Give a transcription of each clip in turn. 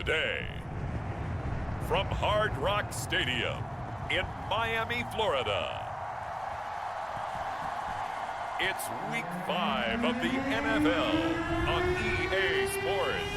Today, from Hard Rock Stadium in Miami, Florida, it's Week 5 of the NFL on EA Sports.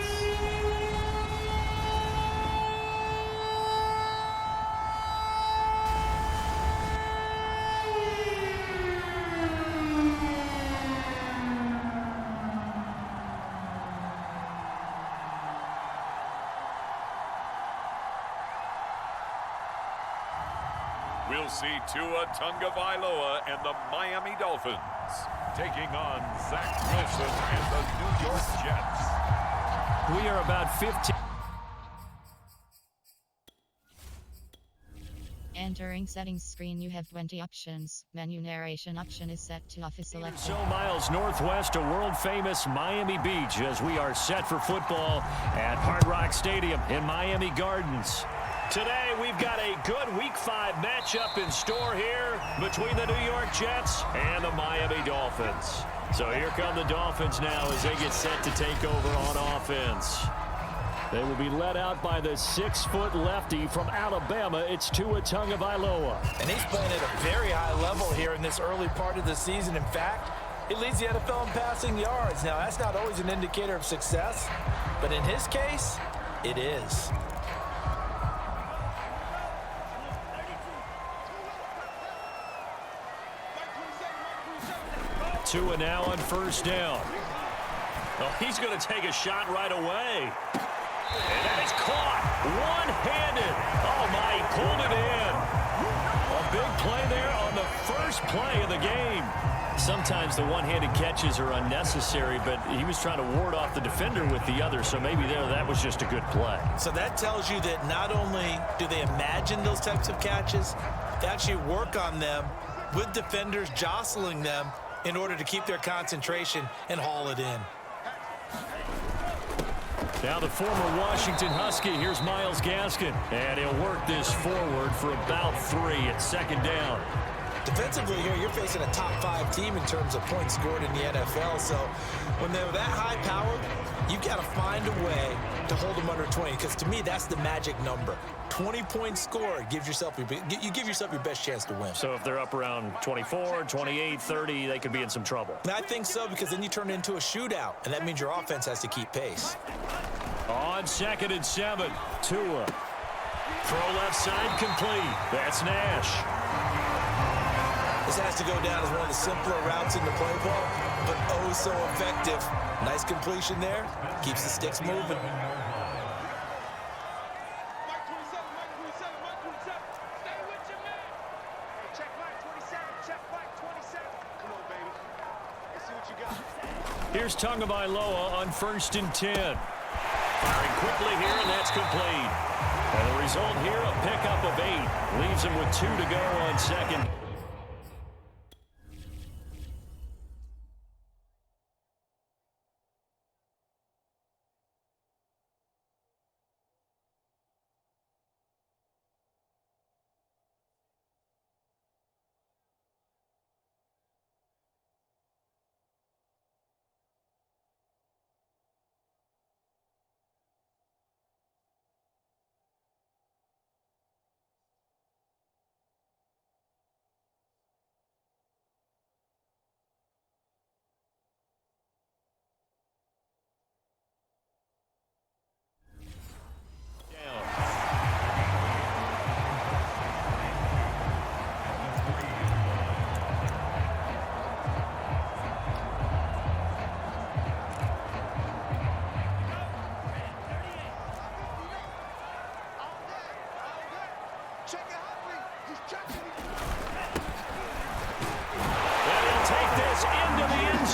We'll see Tua Tagovailoa and the Miami Dolphins taking on Zach Wilson and the New York Jets. We are about 15. Entering settings screen, you have 20 options. Menu narration option is set to office selected. So miles northwest of world-famous Miami Beach as we are set for football at Hard Rock Stadium in Miami Gardens. Today, we've got a good Week 5 matchup in store here between the New York Jets and the Miami Dolphins. So here come the Dolphins now as they get set to take over on offense. They will be led out by the 6-foot lefty from Alabama. It's Tua Tagovailoa. And he's playing at a very high level here in this early part of the season. In fact, he leads the NFL in passing yards. Now, that's not always an indicator of success, but in his case, it is. Tua now on first down. Oh, he's going to take a shot right away. And that is caught one-handed. Oh, my, he pulled it in. A big play there on the first play of the game. Sometimes the one-handed catches are unnecessary, but he was trying to ward off the defender with the other, so maybe that was just a good play. So that tells you that not only do they imagine those types of catches, they actually work on them with defenders jostling them in order to keep their concentration and haul it in. Now the former Washington Husky, here's Myles Gaskin, and he'll work this forward for about 3 at second down. Defensively here, you're facing a top 5 team in terms of points scored in the NFL, so when they're that high-powered, you've got to find a way to hold them under 20, because to me, that's the magic number. 20 points scored gives yourself you give yourself your best chance to win. So if they're up around 24, 28, 30, they could be in some trouble. And I think so, because then you turn it into a shootout, and that means your offense has to keep pace. On 2nd and 7, Tua. Throw left side complete. That's Nash. This has to go down as one of the simpler routes in the play ball, but oh so effective. Nice completion there. Keeps the sticks moving. Here's Tagovailoa on 1st and 10. Firing quickly here, and that's complete. And the result here, a pickup of 8. Leaves him with 2 to go on 2nd.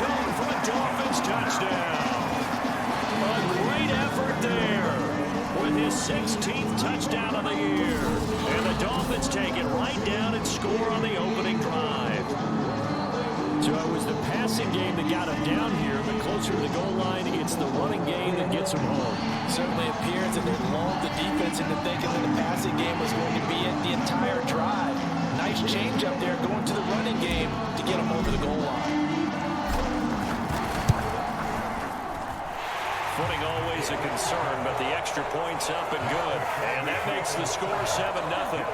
For a Dolphins touchdown. A great effort there with his 16th touchdown of the year. And the Dolphins take it right down and score on the opening drive. So it was the passing game that got him down here, but closer to the goal line, it's the running game that gets him home. Certainly appears that they lulled the defense into thinking that the passing game was going to be it the entire drive. Nice change up there going to the running game to get him over the goal line. Footing always a concern, but the extra point's up and good. And that makes the score 7-0.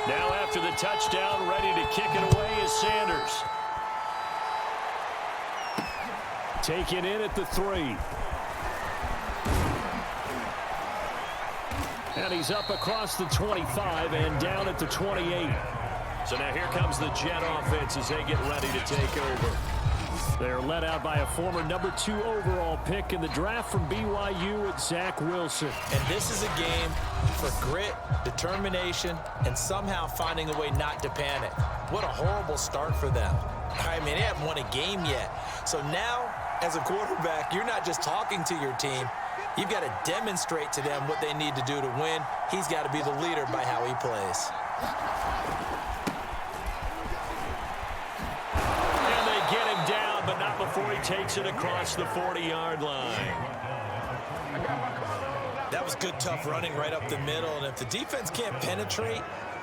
Now after the touchdown, ready to kick it away is Sanders. Taken in at the 3. And he's up across the 25 and down at the 28. So now here comes the Jet offense as they get ready to take over. They're led out by a former number 2 overall pick in the draft from BYU at Zach Wilson. And this is a game for grit, determination, and somehow finding a way not to panic. What a horrible start for them. I mean, they haven't won a game yet. So now, as a quarterback, you're not just talking to your team. You've got to demonstrate to them what they need to do to win. He's got to be the leader by how he plays. And they get him down, but not before he takes it across the 40-yard line. That was good, tough running right up the middle. And if the defense can't penetrate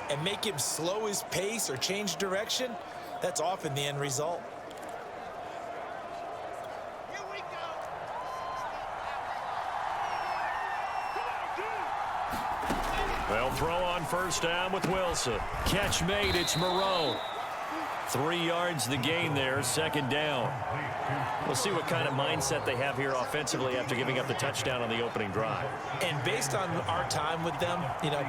and make him slow his pace or change direction, that's often the end result. They'll throw on first down with Wilson. Catch made, it's Moreau. 3 yards the gain there, second down. We'll see what kind of mindset they have here offensively after giving up the touchdown on the opening drive. And based on our time with them,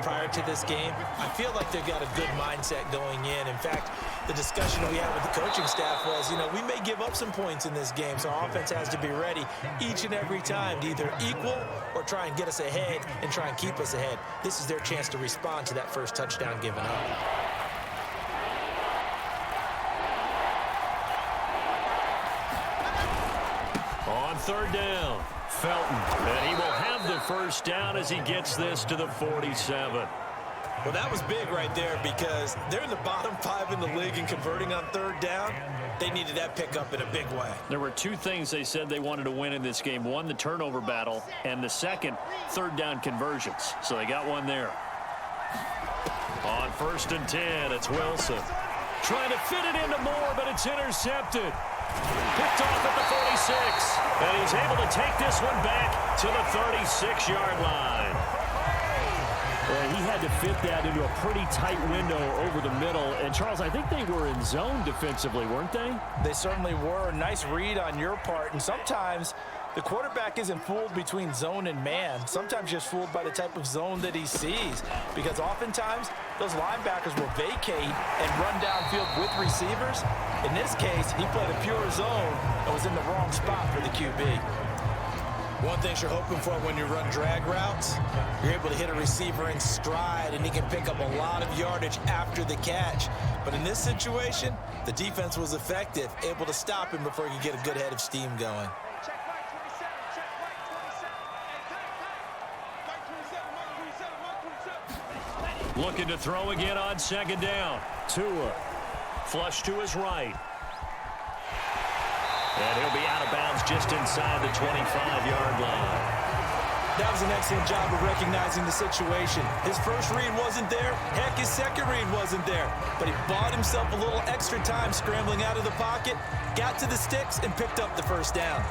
prior to this game, I feel like they've got a good mindset going in. In fact, the discussion we had with the coaching staff was, we may give up some points in this game, so our offense has to be ready each and every time to either equal or try and get us ahead and try and keep us ahead. This is their chance to respond to that first touchdown given up. On third down, Felton. And he will have the first down as he gets this to the 47. Well, that was big right there because they're in the bottom 5 in the league and converting on third down. They needed that pickup in a big way. There were 2 things they said they wanted to win in this game. One, the turnover battle, and the second, third down conversions. So they got one there. On 1st and 10, it's Wilson. Trying to fit it into Moore, but it's intercepted. Picked off at the 46. And he's able to take this one back to the 36-yard line. Well, he had to fit that into a pretty tight window over the middle. And, Charles, I think they were in zone defensively, weren't they? They certainly were. Nice read on your part. And sometimes the quarterback isn't fooled between zone and man. Sometimes just fooled by the type of zone that he sees. Because oftentimes, those linebackers will vacate and run downfield with receivers. In this case, he played a pure zone and was in the wrong spot for the QB. One thing you're hoping for when you run drag routes, you're able to hit a receiver in stride, and he can pick up a lot of yardage after the catch. But in this situation, the defense was effective, able to stop him before he could get a good head of steam going. Looking to throw again on second down. Tua. Flush to his right. And he'll be out of bounds just inside the 25-yard line. That was an excellent job of recognizing the situation. His first read wasn't there. Heck, his second read wasn't there. But he bought himself a little extra time scrambling out of the pocket, got to the sticks, and picked up the first down.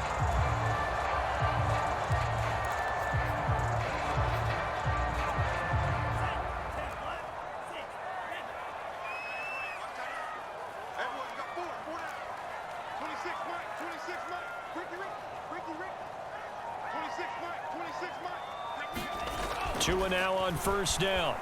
Tua now on first down.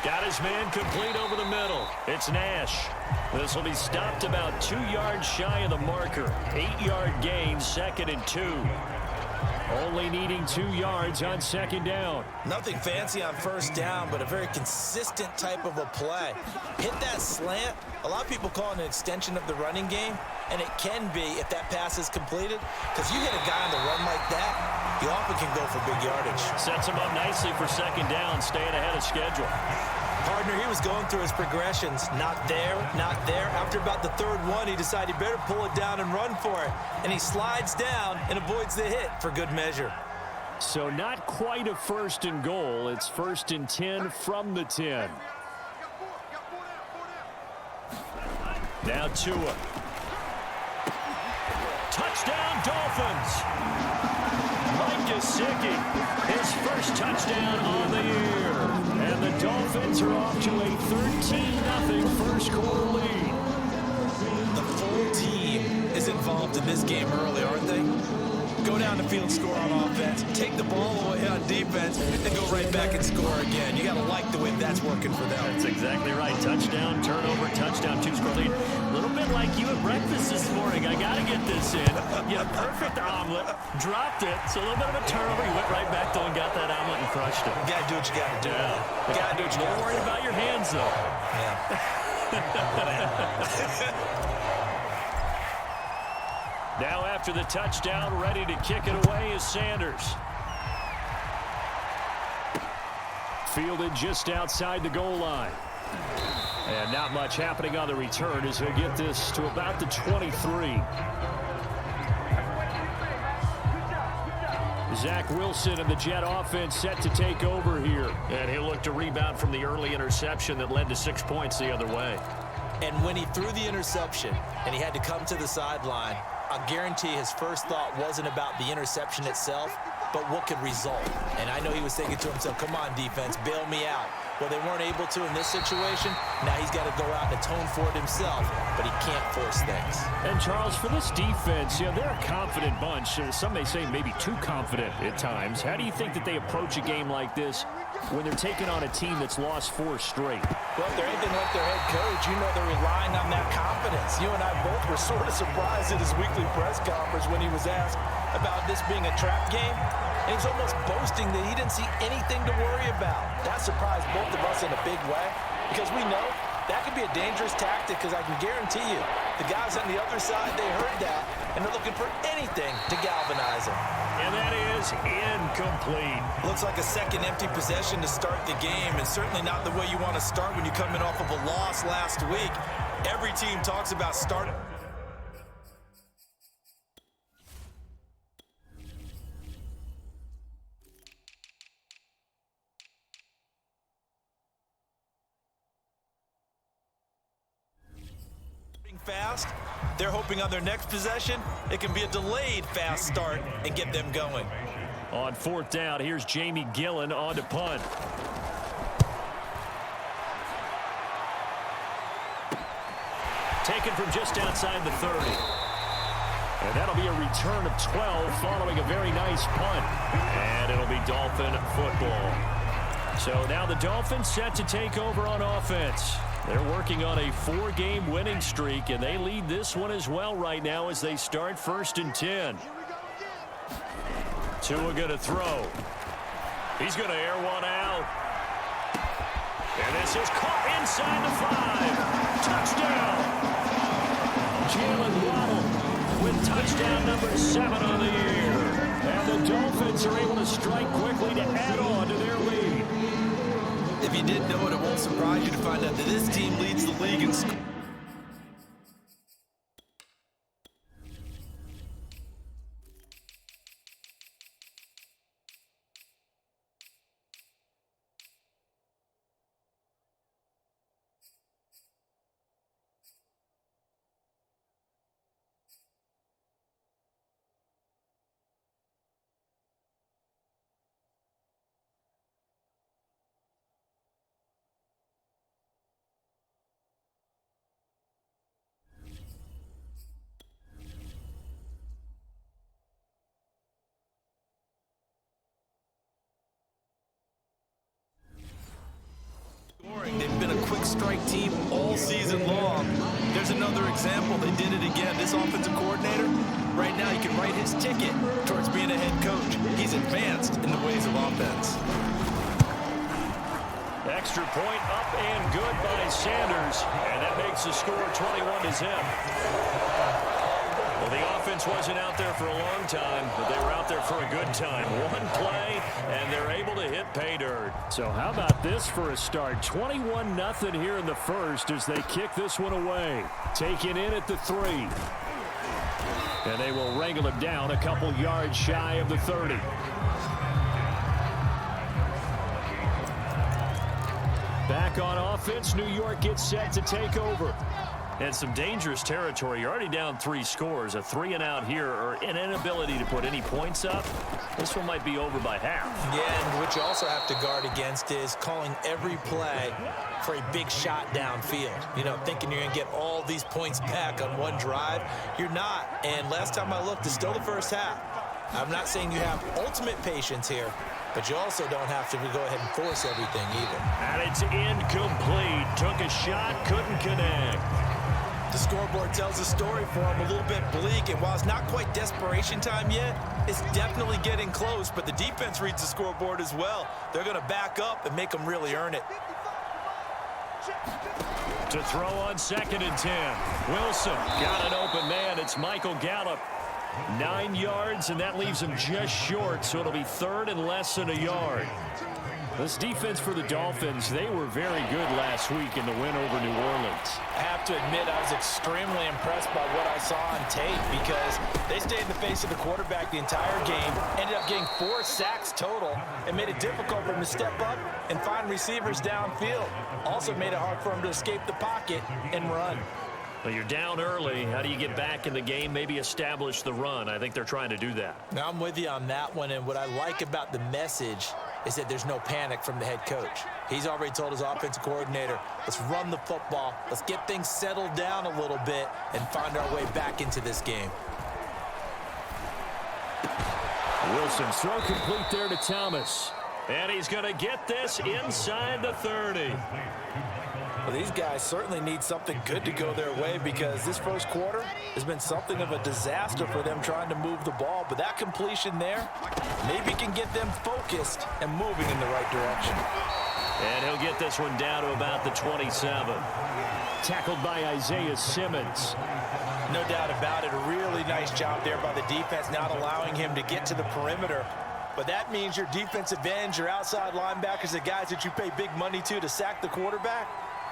Got his man complete over the middle. It's Nash. This will be stopped about 2 yards shy of the marker. 8-yard gain, 2nd and 2. Only needing 2 yards on second down. Nothing fancy on first down, but a very consistent type of a play. Hit that slant. A lot of people call it an extension of the running game, and it can be if that pass is completed, because you hit a guy on the run like that, you often can go for big yardage. Sets him up nicely for second down, staying ahead of schedule. Partner, he was going through his progressions. Not there, not there. After about the third one, he decided he better pull it down and run for it. And he slides down and avoids the hit for good measure. So not quite a first and goal. It's 1st and 10 from the 10. Now Tua. Touchdown, Dolphins. Mike Gesicki, his first touchdown on the year. And the Dolphins are off to a 13-0 first quarter lead. The full team is involved in this game early, aren't they? Go down the field, score on offense, take the ball away on defense, and go right back and score again. You got to like the way that's working for them. That's exactly right. Touchdown, turnover, touchdown, 2-score lead. A little bit like you at breakfast this morning. I got to get this in. You had a perfect omelet, dropped it, so a little bit of a turnover. You went right back though and got that omelet and crushed it. You got to do what you got to do. Yeah. You got to do what you got to do. Don't worry about your hands, though. Yeah. Now after the touchdown, ready to kick it away is Sanders. Fielded just outside the goal line. And not much happening on the return as he'll get this to about the 23. Zach Wilson and the Jet offense set to take over here. And he'll look to rebound from the early interception that led to 6 points the other way. And when he threw the interception and he had to come to the sideline, I guarantee his first thought wasn't about the interception itself, but what could result. And I know he was thinking to himself, come on, defense, bail me out. Well, they weren't able to in this situation. Now he's got to go out and atone for it himself, but he can't force things. And, Charles, for this defense, they're a confident bunch. Some may say maybe too confident at times. How do you think that they approach a game like this when they're taking on a team that's lost 4 straight? Well, if they're anything like their head coach, you know they're relying on that confidence. You and I both were sort of surprised at his weekly press conference when he was asked about this being a trap game. And he was almost boasting that he didn't see anything to worry about. That surprised both of us in a big way because we know that could be a dangerous tactic because I can guarantee you the guys on the other side, they heard that, and they're looking for anything to galvanize them. And that is incomplete. Looks like a second empty possession to start the game, and certainly not the way you want to start when you're coming off of a loss last week. Every team talks about starting. Fast. They're hoping on their next possession it can be a delayed fast start and get them going. On 4th down, here's Jamie Gillen on to punt. Taken from just outside the 30. And that'll be a return of 12 following a very nice punt. And it'll be Dolphin football. So now the Dolphins set to take over on offense. They're working on a 4-game winning streak, and they lead this one as well right now as they start 1st and 10. Tua going to throw. He's going to air one out. And this is caught inside the 5. Touchdown. Jalen Waddle with touchdown number 7 on the year. And the Dolphins are able to strike quickly to add on to their lead. If you didn't know it, it won't surprise you to find out that this team leads the league in scoring. They've been a quick strike team all season long. There's another example. They did it again. This offensive coordinator, right now, you can write his ticket towards being a head coach. He's advanced in the ways of offense. Extra point up and good by Sanders. And that makes the score 21-0. Well, the offense wasn't out there for a long time, but they were out there for a good time. One play, and they're able to hit pay dirt. So how about this for a start? 21-0 here in the first as they kick this one away. Taken in at the 3. And they will wrangle him down a couple yards shy of the 30. Back on offense, New York gets set to take over. And some dangerous territory. You're already down 3 scores. A 3-and-out here, or an inability to put any points up. This one might be over by half. Yeah, and what you also have to guard against is calling every play for a big shot downfield. You know, thinking you're going to get all these points back on one drive. You're not. And last time I looked, it's still the first half. I'm not saying you have ultimate patience here, but you also don't have to go ahead and force everything either. And it's incomplete. Took a shot, couldn't connect. The scoreboard tells a story for him, a little bit bleak, and while it's not quite desperation time yet, it's definitely getting close, but the defense reads the scoreboard as well. They're going to back up and make them really earn it. To throw on 2nd and 10. Wilson got an open man. It's Michael Gallup. 9 yards, and that leaves him just short, so it'll be 3rd and less than a yard. This defense for the Dolphins, they were very good last week in the win over New Orleans. I have to admit, I was extremely impressed by what I saw on tape because they stayed in the face of the quarterback the entire game, ended up getting 4 sacks total, and made it difficult for him to step up and find receivers downfield. Also made it hard for him to escape the pocket and run. Well, you're down early. How do you get back in the game, maybe establish the run? I think they're trying to do that. Now, I'm with you on that one, and what I like about the message is that there's no panic from the head coach. He's already told his offensive coordinator, let's run the football, let's get things settled down a little bit and find our way back into this game. Wilson's throw complete there to Thomas. And he's going to get this inside the 30. Well, these guys certainly need something good to go their way because this first quarter has been something of a disaster for them trying to move the ball. But that completion there maybe can get them focused and moving in the right direction. And he'll get this one down to about the 27. Tackled by Isaiah Simmons. No doubt about it. A really nice job there by the defense, not allowing him to get to the perimeter. But that means your defensive ends, your outside linebackers, the guys that you pay big money to sack the quarterback,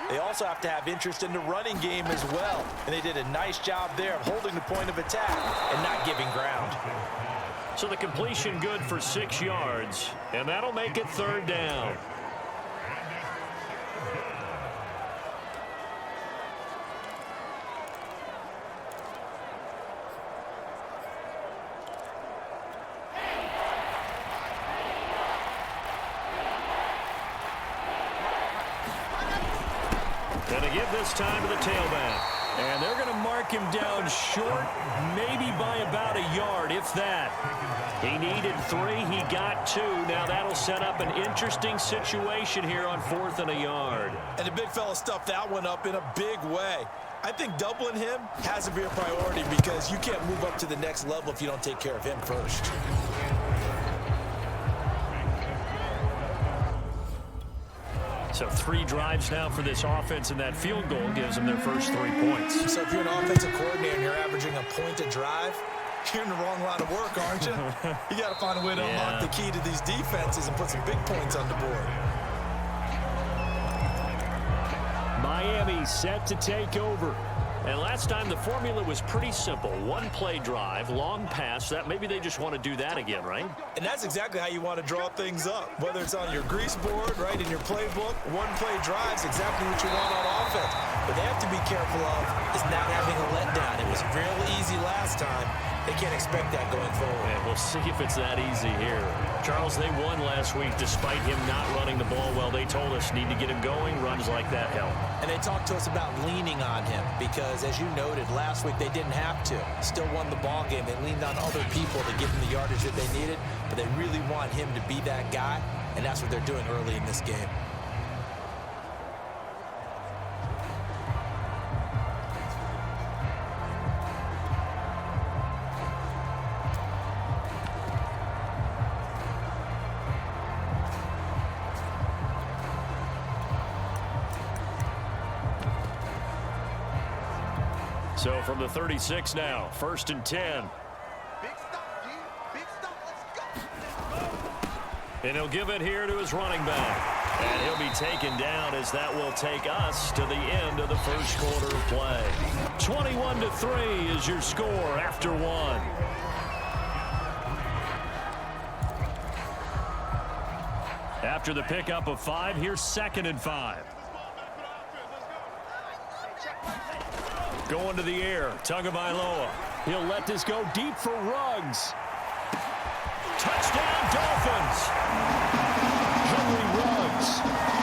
they also have to have interest in the running game as well. And they did a nice job there of holding the point of attack and not giving ground. So the completion good for 6 yards, and that'll make it 3rd down. Gonna give this time to the tailback. And they're going to mark him down short, maybe by about a yard, if that. He needed 3. He got 2. Now that'll set up an interesting situation here on 4th and a yard. And the big fella stuffed that one up in a big way. I think doubling him has to be a priority because you can't move up to the next level if you don't take care of him first. So 3 drives now for this offense, and that field goal gives them their first 3 points. So if you're an offensive coordinator and you're averaging a point a drive, you're in the wrong line of work, aren't you? You got to find a way to unlock the key to these defenses and put some big points on the board. Miami set to take over. And last time the formula was pretty simple. 1-play drive, long pass. That maybe they just want to do that again, right? And that's exactly how you want to draw things up. Whether it's on your grease board, right, in your playbook, 1-play drive's exactly what you want on offense. But they have to be careful of is not having a letdown. It was real easy last time. They can't expect that going forward. And we'll see if it's that easy here. Charles, they won last week despite him not running the ball well. They told us need to get him going. Runs like that help. And they talked to us about leaning on him because, as you noted, last week they didn't have to. Still won the ball game. They leaned on other people to give them the yardage that they needed, but they really want him to be that guy, and that's what they're doing early in this game. So from the 36 now, 1st and 10. And he'll give it here to his running back. And he'll be taken down as that will take us to the end of the first quarter of play. 21-3 is your score after one. After the pickup of 5, here's 2nd and 5. Going to the air, Tagovailoa. He'll let this go deep for Ruggs. Touchdown, Dolphins! Henry Ruggs,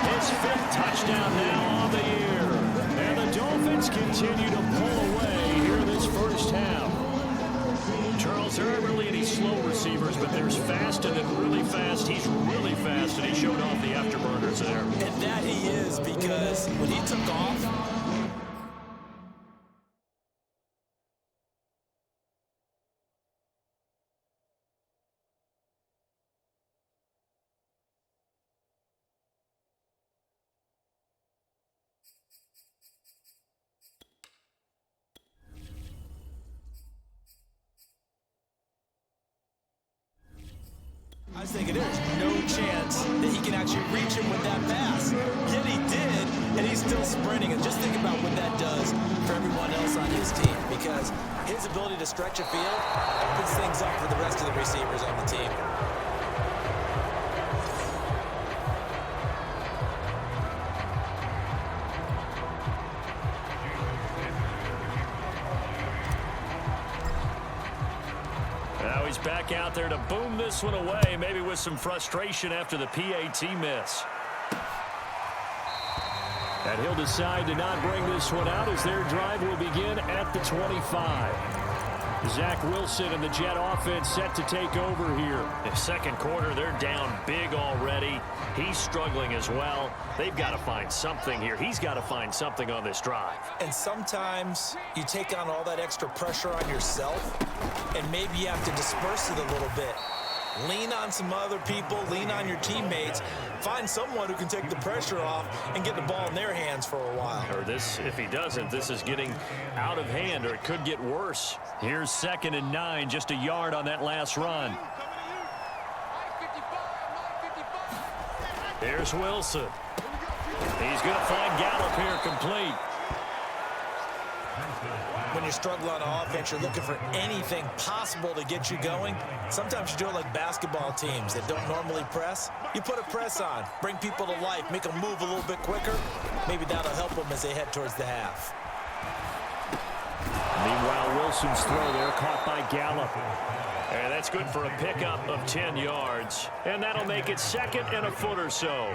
his 5th touchdown now on the year. And the Dolphins continue to pull away here in this first half. Charles, there aren't really any slow receivers, but there's fast and then really fast. He's really fast, and he showed off the afterburners there. And that he is, because when he took off, I was thinking there's no chance that he can actually reach him with that pass. Yet he did, and he's still sprinting. And just think about what that does for everyone else on his team, because his ability to stretch a field opens things up for the rest of the receivers on the team. Now he's back out there to boom this one away, maybe with some frustration after the PAT miss. And he'll decide to not bring this one out as their drive will begin at the 25. Zach Wilson and the Jet offense set to take over here. In second quarter, they're down big already. He's struggling as well. They've got to find something here. He's got to find something on this drive. And sometimes you take on all that extra pressure on yourself, and maybe you have to disperse it a little bit. Lean on some other people, lean on your teammates, find someone who can take the pressure off and get the ball in their hands for a while. Or this, if he doesn't, this is getting out of hand, or it could get worse. Here's 2nd and 9, just a yard on that last run. Here's Wilson. He's going to find Gallup here complete. When you're struggling on offense, you're looking for anything possible to get you going. Sometimes you do it like basketball teams that don't normally press. You put a press on, bring people to life, make them move a little bit quicker. Maybe that'll help them as they head towards the half. Meanwhile, Wilson's throw there caught by Gallup. And that's good for a pickup of 10 yards. And that'll make it 2nd and a foot or so.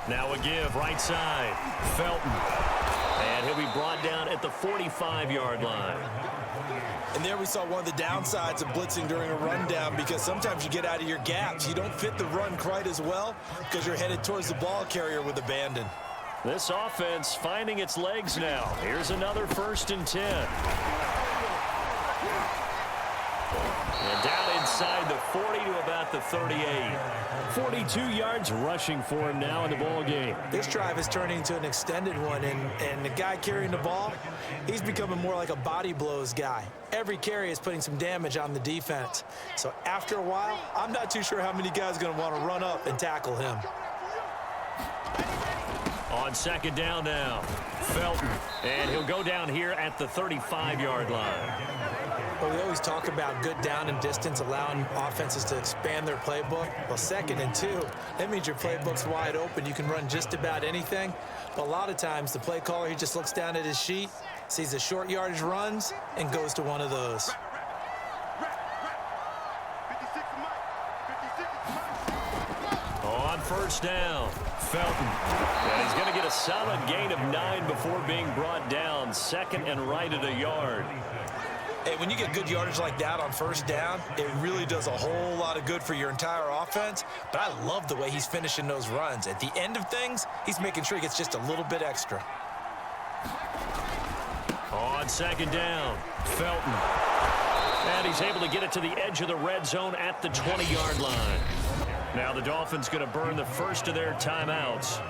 Now a give, right side, Felton. And he'll be brought down at the 45-yard line. And there we saw one of the downsides of blitzing during a rundown, because sometimes you get out of your gaps. You don't fit the run quite as well because you're headed towards the ball carrier with abandon. This offense finding its legs now. Here's another 1st and 10. And down inside the 40 to about the 38. 42 yards rushing for him now in the ball game. This drive is turning into an extended one, and the guy carrying the ball, he's becoming more like a body blows guy. Every carry is putting some damage on the defense. So after a while, I'm not too sure how many guys are going to want to run up and tackle him. On 2nd down now, Felton. And he'll go down here at the 35-yard line. Well, we always talk about good down and distance, allowing offenses to expand their playbook. Well, 2nd and 2, that means your playbook's wide open. You can run just about anything. But a lot of times, the play caller, he just looks down at his sheet, sees the short yardage runs, and goes to one of those. On 1st down, Felton. And he's going to get a solid gain of 9 before being brought down. 2nd and right at a yard. Hey, when you get good yardage like that on 1st down, it really does a whole lot of good for your entire offense. But I love the way he's finishing those runs. At the end of things, he's making sure he gets just a little bit extra. On 2nd down, Felton. And he's able to get it to the edge of the red zone at the 20-yard line. Now the Dolphins going to burn the first of their timeouts.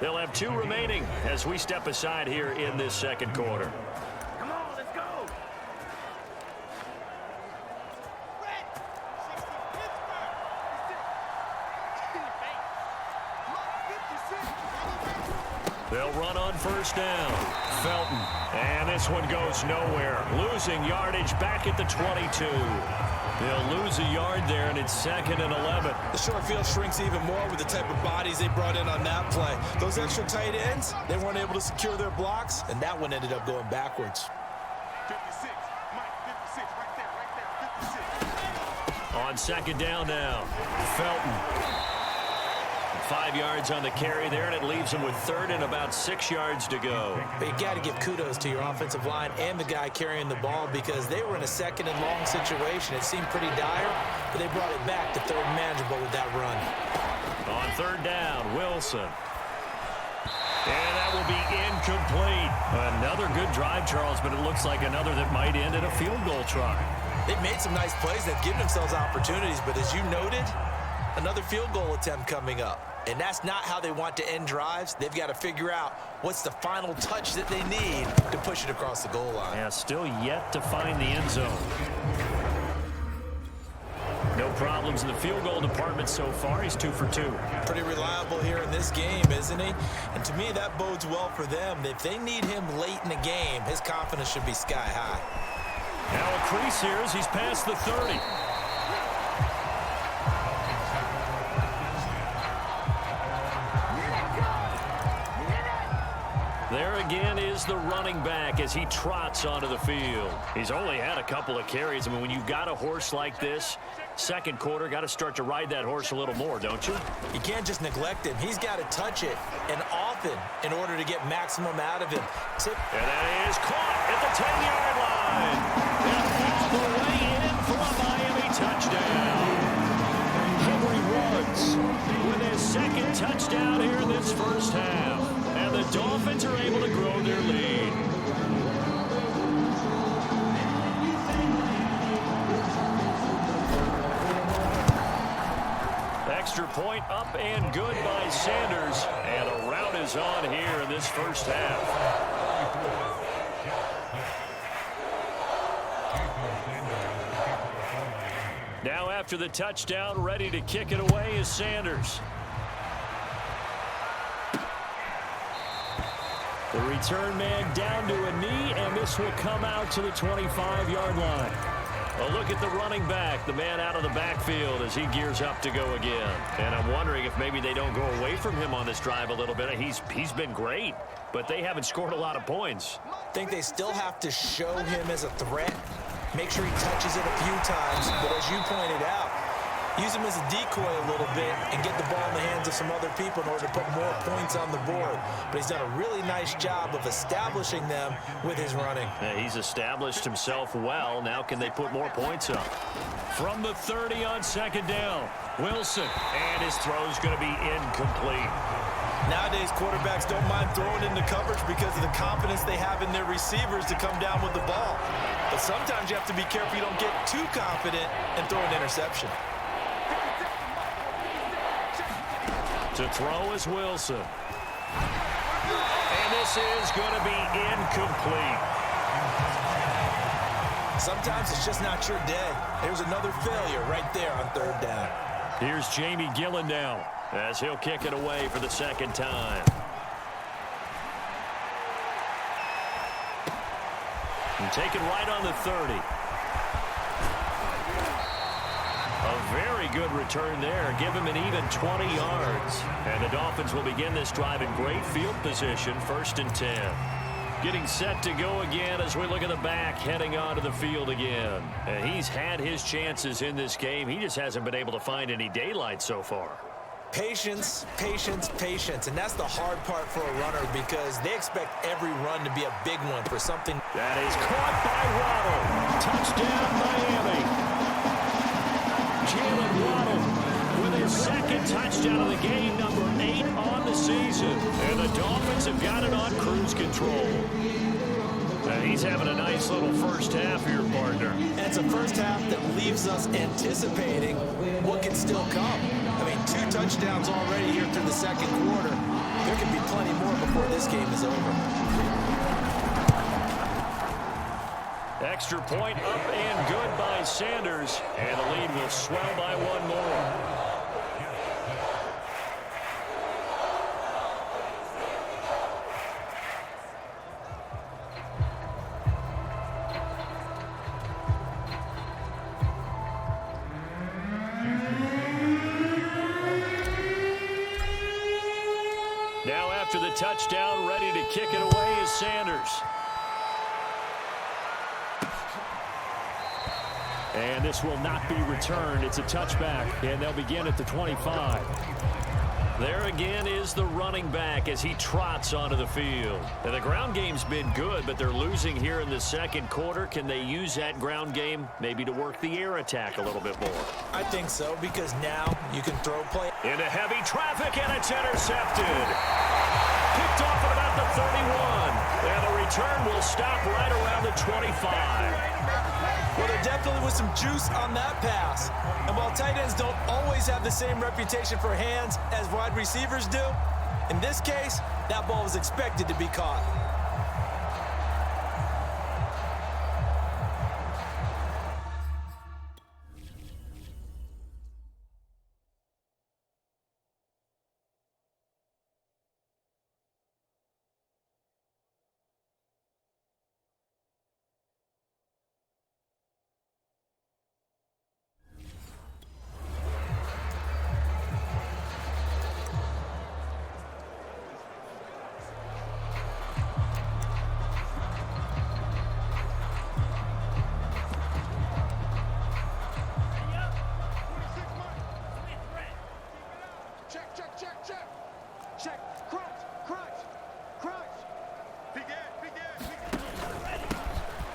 They'll have 2 remaining as we step aside here in this second quarter. Come on, let's go. They'll run on first down. Felton. And this one goes nowhere. Losing yardage back at the 22. They'll lose a yard there, and it's 2nd and 11. The short field shrinks even more with the type of bodies they brought in on that play. Those extra tight ends, they weren't able to secure their blocks, and that one ended up going backwards. 56, Mike, 56, right there, 56. On second down now, Felton. 5 yards on the carry there, and it leaves him with 3rd and about 6 yards to go. But you got to give kudos to your offensive line and the guy carrying the ball because they were in a 2nd and long situation. It seemed pretty dire, but they brought it back to 3rd and manageable with that run. On 3rd down, Wilson. And that will be incomplete. Another good drive, Charles, but it looks like another that might end in a field goal try. They've made some nice plays. They've given themselves opportunities, but as you noted, another field goal attempt coming up. And that's not how they want to end drives. They've got to figure out what's the final touch that they need to push it across the goal line. Yeah, still yet to find the end zone. No problems in the field goal department so far. He's 2 for 2. Pretty reliable here in this game, isn't he? And to me, that bodes well for them. If they need him late in the game, his confidence should be sky high. Now a crease here as he's past the 30. There again is the running back as he trots onto the field. He's only had a couple of carries. I mean, when you've got a horse like this, second quarter, got to start to ride that horse a little more, don't you? You can't just neglect him. He's got to touch it, and often, in order to get maximum out of him. And that is caught at the 10-yard line. And all the way in for a Miami touchdown. Henry Ruggs with his 2nd touchdown here in this first half. And the Dolphins are able to grow their lead. Extra point up and good by Sanders. And a rout is on here in this first half. Now after the touchdown, ready to kick it away is Sanders. The return man down to a knee, and this will come out to the 25-yard line. A look at the running back, the man out of the backfield as he gears up to go again. And I'm wondering if maybe they don't go away from him on this drive a little bit. He's been great, but they haven't scored a lot of points. I think they still have to show him as a threat. Make sure he touches it a few times, but as you pointed out, use him as a decoy a little bit and get the ball in the hands of some other people in order to put more points on the board. But he's done a really nice job of establishing them with his running. Yeah, he's established himself well. Now can they put more points up? From the 30 on second down, Wilson. And his throw's going to be incomplete. Nowadays, quarterbacks don't mind throwing into coverage because of the confidence they have in their receivers to come down with the ball. But sometimes you have to be careful you don't get too confident and throw an interception. To throw is Wilson. And this is going to be incomplete. Sometimes it's just not your day. There's another failure right there on 3rd down. Here's Jamie Gillen now as he'll kick it away for the 2nd time. And taken right on the 30. A very good return there. Give him an even 20 yards. And the Dolphins will begin this drive in great field position, 1st and 10. Getting set to go again as we look at the back, heading onto the field again. And he's had his chances in this game. He just hasn't been able to find any daylight so far. Patience, patience, patience. And that's the hard part for a runner because they expect every run to be a big one for something. That is caught by Waddle. Touchdown, Miami. Jalen Waddle with his 2nd touchdown of the game, number 8 on the season. And the Dolphins have got it on cruise control. Yeah, he's having a nice little first half here, partner. And it's a first half that leaves us anticipating what can still come. I mean, 2 touchdowns already here through the second quarter. There can be plenty more before this game is over. Extra point up and good by Sanders. And the lead will swell by 1 more. Now after the touchdown, ready to kick it away is Sanders. And this will not be returned. It's a touchback, and they'll begin at the 25. There again is the running back as he trots onto the field. And the ground game's been good, but they're losing here in the second quarter. Can they use that ground game maybe to work the air attack a little bit more? I think so, because now you can throw play. Into heavy traffic, and it's intercepted. Picked off at about the 31. And the return will stop right around the 25. Well, there definitely was some juice on that pass. And while tight ends don't always have the same reputation for hands as wide receivers do, in this case, that ball was expected to be caught.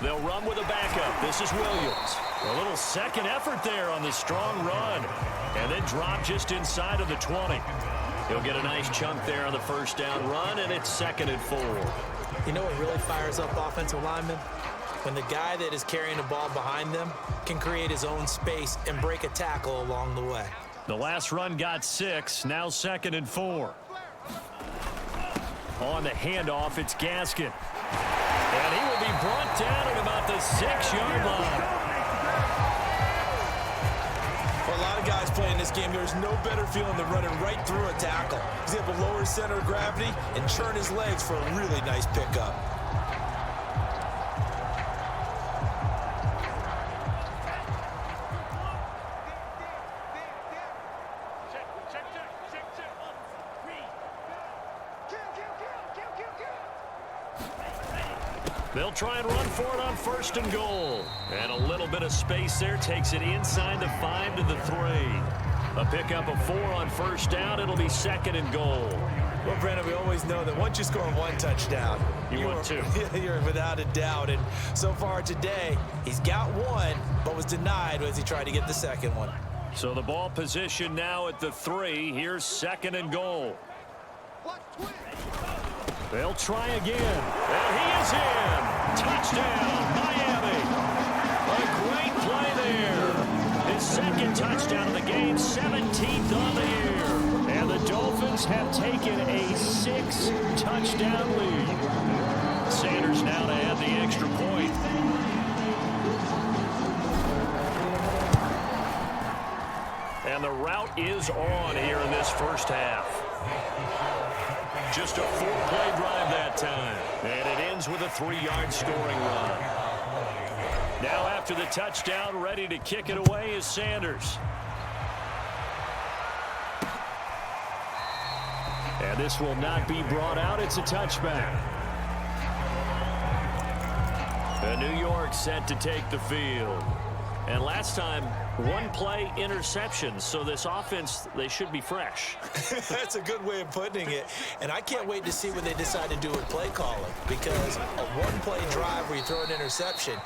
They'll run with a backup. This is Williams. A little second effort there on the strong run. And then drop just inside of the 20. He'll get a nice chunk there on the first down run, and it's 2nd and 4. You know what really fires up offensive linemen? When the guy that is carrying the ball behind them can create his own space and break a tackle along the way. The last run got 6, now 2nd and 4. On the handoff, it's Gaskin. And he will be brought down at about the 6-yard line. For a lot of guys playing this game, there's no better feeling than running right through a tackle. He's able to lower his center of gravity and churn his legs for a really nice pickup. They'll try and run for it on 1st and goal. And a little bit of space there takes it inside the 5 to the 3. A pickup of 4 on 1st down. It'll be 2nd and goal. Well, Brandon, we always know that once you score 1 touchdown, you want 2. You're without a doubt. And so far today, he's got 1, but was denied as he tried to get the 2nd one. So the ball position now at the 3. Here's 2nd and goal. They'll try again. And he is in. Touchdown, Miami. A great play there. His 2nd touchdown of the game, 17th on the year. And the Dolphins have taken a 6-touchdown lead. Sanders now to add the extra point. And the route is on here in this first half. Just a 4-play drive that time. And it ends with a 3-yard scoring run. Now after the touchdown, ready to kick it away is Sanders. And this will not be brought out. It's a touchback. And New York set to take the field. And last time, 1-play interception. So this offense, they should be fresh. That's a good way of putting it. And I can't wait to see what they decide to do with play calling. Because a 1-play drive where you throw an interception,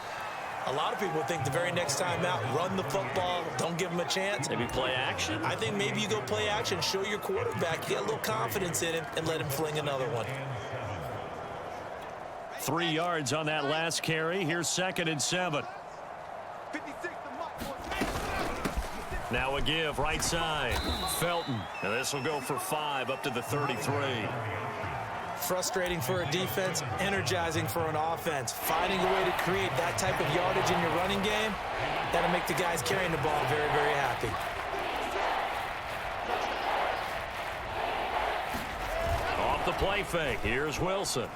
a lot of people think the very next time out, run the football, don't give them a chance. Maybe play action? I think maybe you go play action, show your quarterback, get a little confidence in him, and let him fling another one. 3 yards on that last carry. Here's 2nd and 7. 56, the mark. Now a give, right side. Felton. And this will go for 5 up to the 33. Frustrating for a defense, energizing for an offense. Finding a way to create that type of yardage in your running game, that'll make the guys carrying the ball very, very happy. Off the play fake, here's Wilson.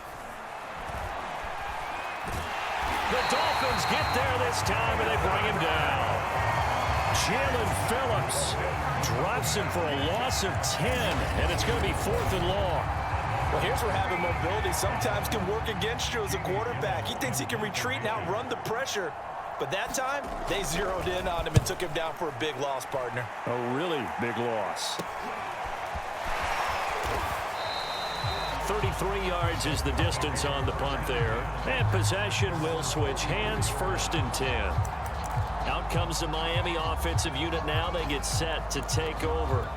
The Dolphins get there this time, and they bring him down. Jalen Phillips drops him for a loss of 10, and it's going to be 4th and long. Well, here's where having mobility sometimes can work against you as a quarterback. He thinks he can retreat and outrun the pressure. But that time, they zeroed in on him and took him down for a big loss, partner. A really big loss. 33 yards is the distance on the punt there. And possession will switch hands, 1st and 10. Out comes the Miami offensive unit now. They get set to take over.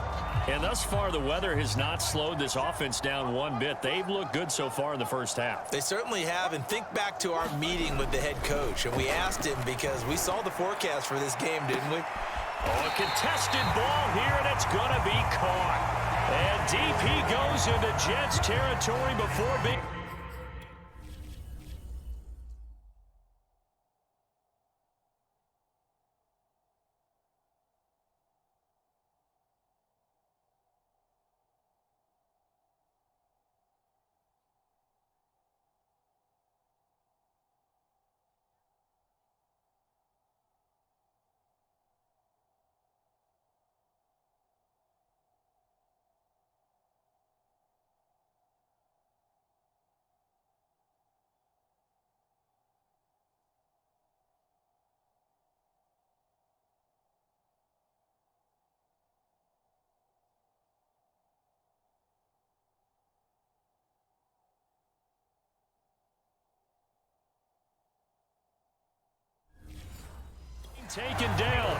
And thus far, the weather has not slowed this offense down one bit. They've looked good so far in the first half. They certainly have. And think back to our meeting with the head coach. And we asked him because we saw the forecast for this game, didn't we? Oh, a contested ball here, and it's going to be caught. And DP goes into Jets territory before being... taken down.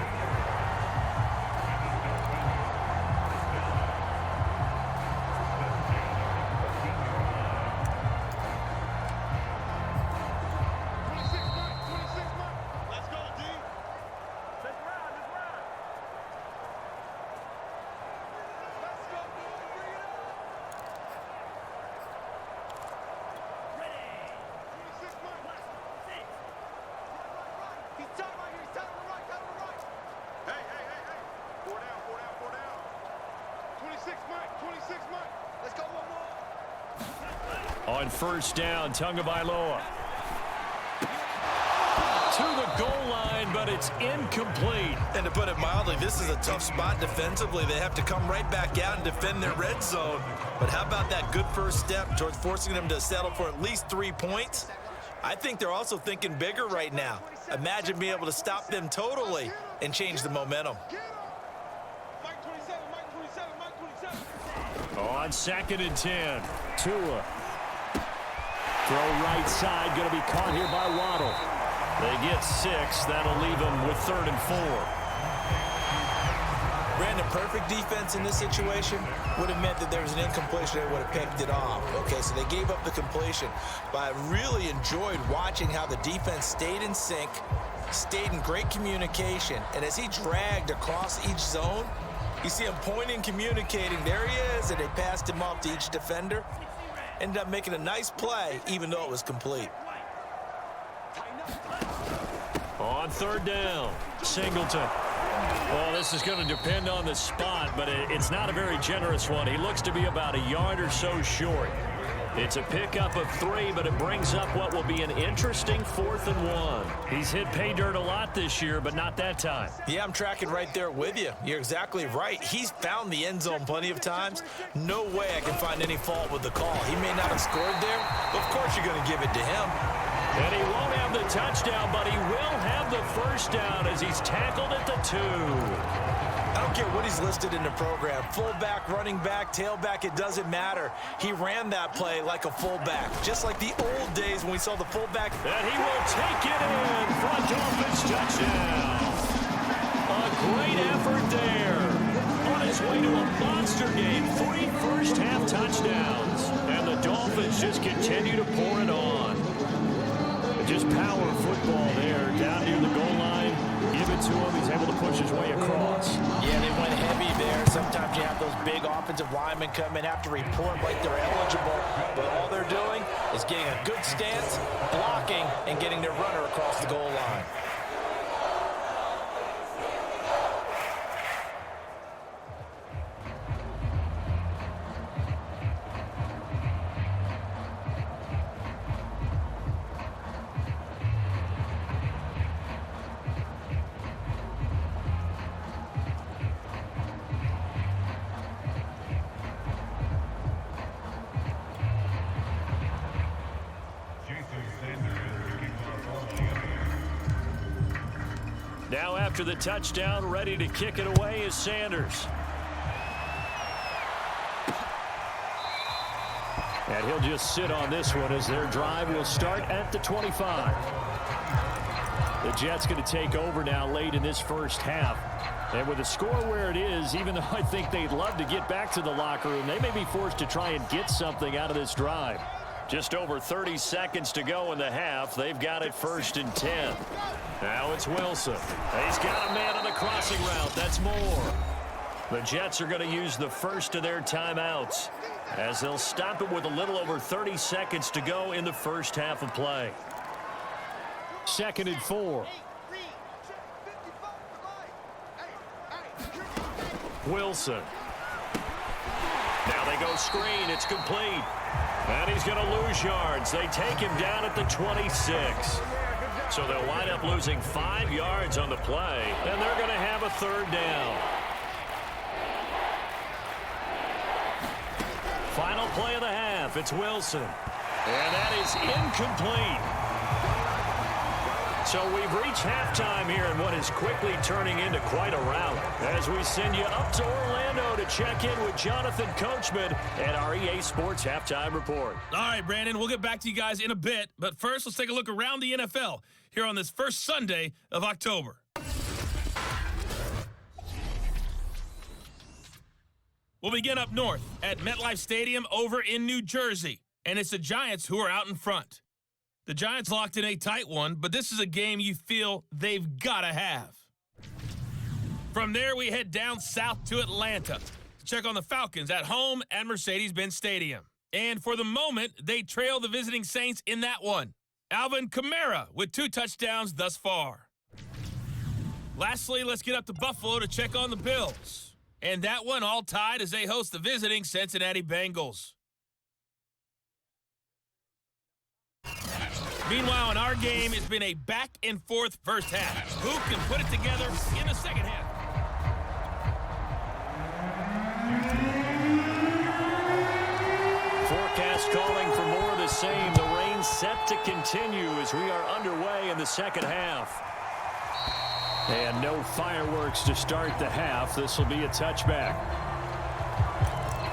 Let's go, D. Let's ride. Let's go, bring it up. Ready. 26 Mike. He's tight right here. He's tight on the right. Tight on the right. Hey. 4 down. 26 Mike. Let's go one more. On 1st down, Tagovailoa. To the goal line, but it's incomplete. And to put it mildly, this is a tough spot defensively. They have to come right back out and defend their red zone. But how about that good first step towards forcing them to settle for at least 3 points? I think they're also thinking bigger right now. Imagine being able to stop them totally and change the momentum. Mike 27. On 2nd and 10, Tua. Throw right side, going to be caught here by Waddle. They get 6. That'll leave them with 3rd and 4. Brandon, perfect defense in this situation would have meant that there was an incompletion. They would have picked it off. Okay, so they gave up the completion. But I really enjoyed watching how the defense stayed in sync, stayed in great communication. And as he dragged across each zone, you see him pointing, communicating. There he is, and they passed him off to each defender. Ended up making a nice play, even though it was complete. On 3rd down, Singleton. Well, this is going to depend on the spot, but it's not a very generous one. He looks to be about a yard or so short. It's a pickup of 3, but it brings up what will be an interesting 4th and 1. He's hit pay dirt a lot this year, but not that time. Yeah, I'm tracking right there with you. You're exactly right. He's found the end zone plenty of times. No way I can find any fault with the call. He may not have scored there, but of course you're going to give it to him. And he won't have the touchdown, but he will have the 1st down as he's tackled at the 2. I don't care what he's listed in the program. Fullback, running back, tailback, it doesn't matter. He ran that play like a fullback, just like the old days when we saw the fullback. And he will take it in for a Dolphins touchdown. A great effort there. On his way to a monster game, 3 first-half touchdowns. And the Dolphins just continue to pour it on. power football there. Down near the goal line. Give it to him. He's able to push his way across. Yeah, they went heavy there. Sometimes you have those big offensive linemen come in, have to report like they're eligible. But all they're doing is getting a good stance, blocking, and getting their runner across the goal line. Now after the touchdown, ready to kick it away is Sanders. And he'll just sit on this one as their drive will start at the 25. The Jets going to take over now late in this first half. And with the score where it is, even though I think they'd love to get back to the locker room, they may be forced to try and get something out of this drive. Just over 30 seconds to go in the half. They've got it 1st and 10. Now it's Wilson. He's got a man on the crossing route. That's more. The Jets are going to use the first of their timeouts as they'll stop it with a little over 30 seconds to go in the first half of play. 2nd and 4. Wilson. Now they go screen. It's complete. And he's going to lose yards. They take him down at the 26. So they'll wind up losing 5 yards on the play, and they're going to have a 3rd down. Final play of the half. It's Wilson. And that is incomplete. So we've reached halftime here in what is quickly turning into quite a rout as we send you up to Orlando to check in with Jonathan Coachman at our EA Sports Halftime Report. All right, Brandon, we'll get back to you guys in a bit. But first, let's take a look around the NFL here on this first Sunday of October. We'll begin up north at MetLife Stadium over in New Jersey. And it's the Giants who are out in front. The Giants locked in a tight one, but this is a game you feel they've got to have. From there, we head down south to Atlanta to check on the Falcons at home at Mercedes-Benz Stadium. And for the moment, they trail the visiting Saints in that one. Alvin Kamara with 2 touchdowns thus far. Lastly, let's get up to Buffalo to check on the Bills. And that one all tied as they host the visiting Cincinnati Bengals. Meanwhile, in our game, it's been a back-and-forth first half. Who can put it together in the second half? Forecast calling for more of the same. The rain set to continue as we are underway in the second half. And no fireworks to start the half. This will be a touchback.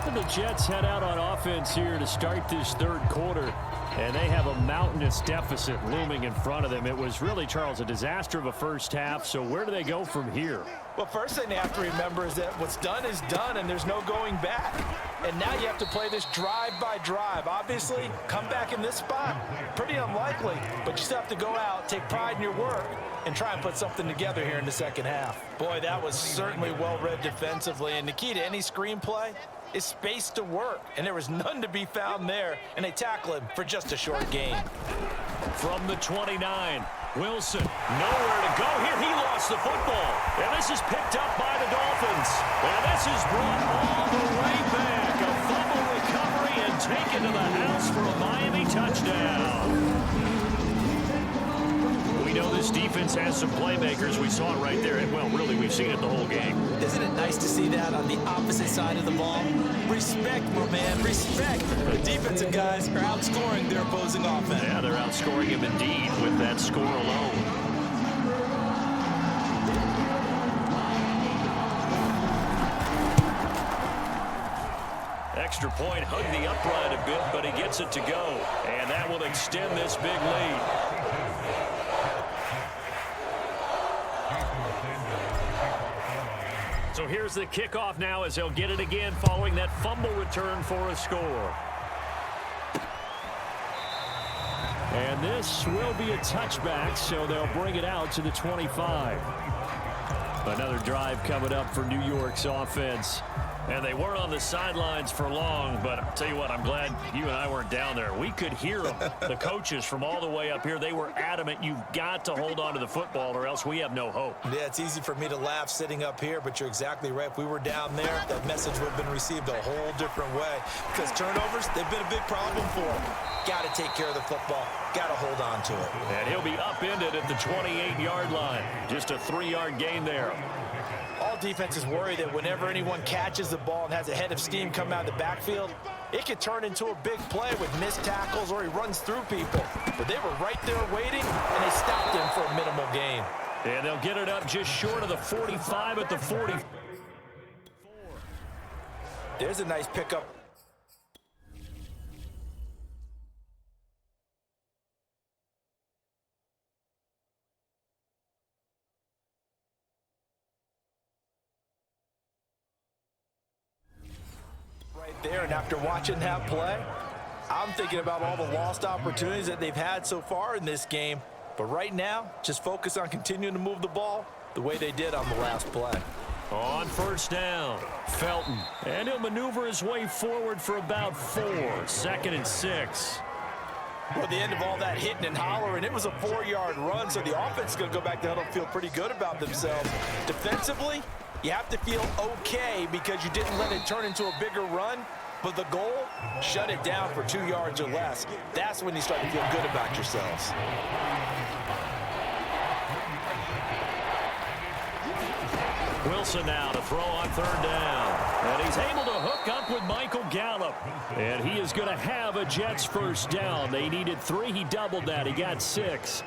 And the Jets head out on offense here to start this 3rd quarter. And they have a mountainous deficit looming in front of them. It was really, Charles, a disaster of a first half. So where do they go from here? Well, first thing they have to remember is that what's done is done, and there's no going back. And now you have to play this drive by drive. Obviously, come back in this spot, pretty unlikely. But you still have to go out, take pride in your work, and try and put something together here in the second half. Boy, that was certainly well-read defensively. And the key to any screenplay is space to work. And there was none to be found there. And they tackle him for just a short gain. From the 29, Wilson, nowhere to go here. He lost the football. And this is picked up by the Dolphins. And this is brought all the way back. A fumble recovery and taken to the house for a Miami touchdown. We know this defense has some playmakers. We saw it right there. And, well, really, we've seen it the whole game. Isn't it nice to see that on the opposite side of the ball? Respect, my man, respect. The defensive guys are outscoring their opposing offense. Yeah, they're outscoring him indeed with that score alone. Extra point, hugged the upright a bit, but he gets it to go. And that will extend this big lead. So here's the kickoff now as they'll get it again following that fumble return for a score. And this will be a touchback, so they'll bring it out to the 25. Another drive coming up for New York's offense. And they weren't on the sidelines for long, but I'll tell you what, I'm glad you and I weren't down there. We could hear them, the coaches from all the way up here. They were adamant, you've got to hold on to the football or else we have no hope. Yeah, it's easy for me to laugh sitting up here, but you're exactly right. If we were down there, that message would have been received a whole different way. Because turnovers, they've been a big problem for them. Got to take care of the football. Got to hold on to it. And he'll be upended at the 28-yard line. Just a 3-yard gain there. All defenses worry that whenever anyone catches the ball and has a head of steam come out of the backfield, it could turn into a big play with missed tackles or he runs through people. But they were right there waiting, and they stopped him for a minimal gain. And they'll get it up just short of the 45 at the 40. There's a nice pickup. There, and after watching that play, I'm thinking about all the lost opportunities that they've had so far in this game. But right now, just focus on continuing to move the ball the way they did on the last play. On first down, Felton. And he'll maneuver his way forward for about 4. 2nd and 6. Well, at the end of all that hitting and hollering, it was a 4-yard run, so the offense is going to go back to huddle and feel pretty good about themselves. Defensively, you have to feel okay because you didn't let it turn into a bigger run, but the goal, shut it down for 2 yards or less. That's when you start to feel good about yourselves. Wilson now to throw on 3rd down. And he's able to hook up with Michael Gallup. And he is going to have a Jets first down. They needed 3. He doubled that. He got 6.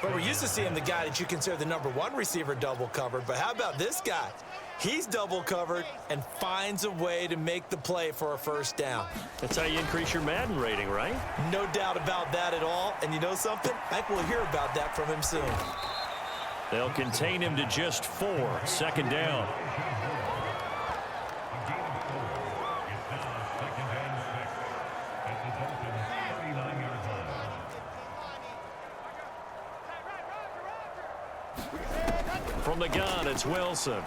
But we're used to seeing the guy that you consider the #1 receiver double covered. But how about this guy? He's double covered and finds a way to make the play for a first down. That's how you increase your Madden rating, right? No doubt about that at all. And you know something? I think we'll hear about that from him soon. They'll contain him to just 4. 2nd down. From the gun, it's Wilson.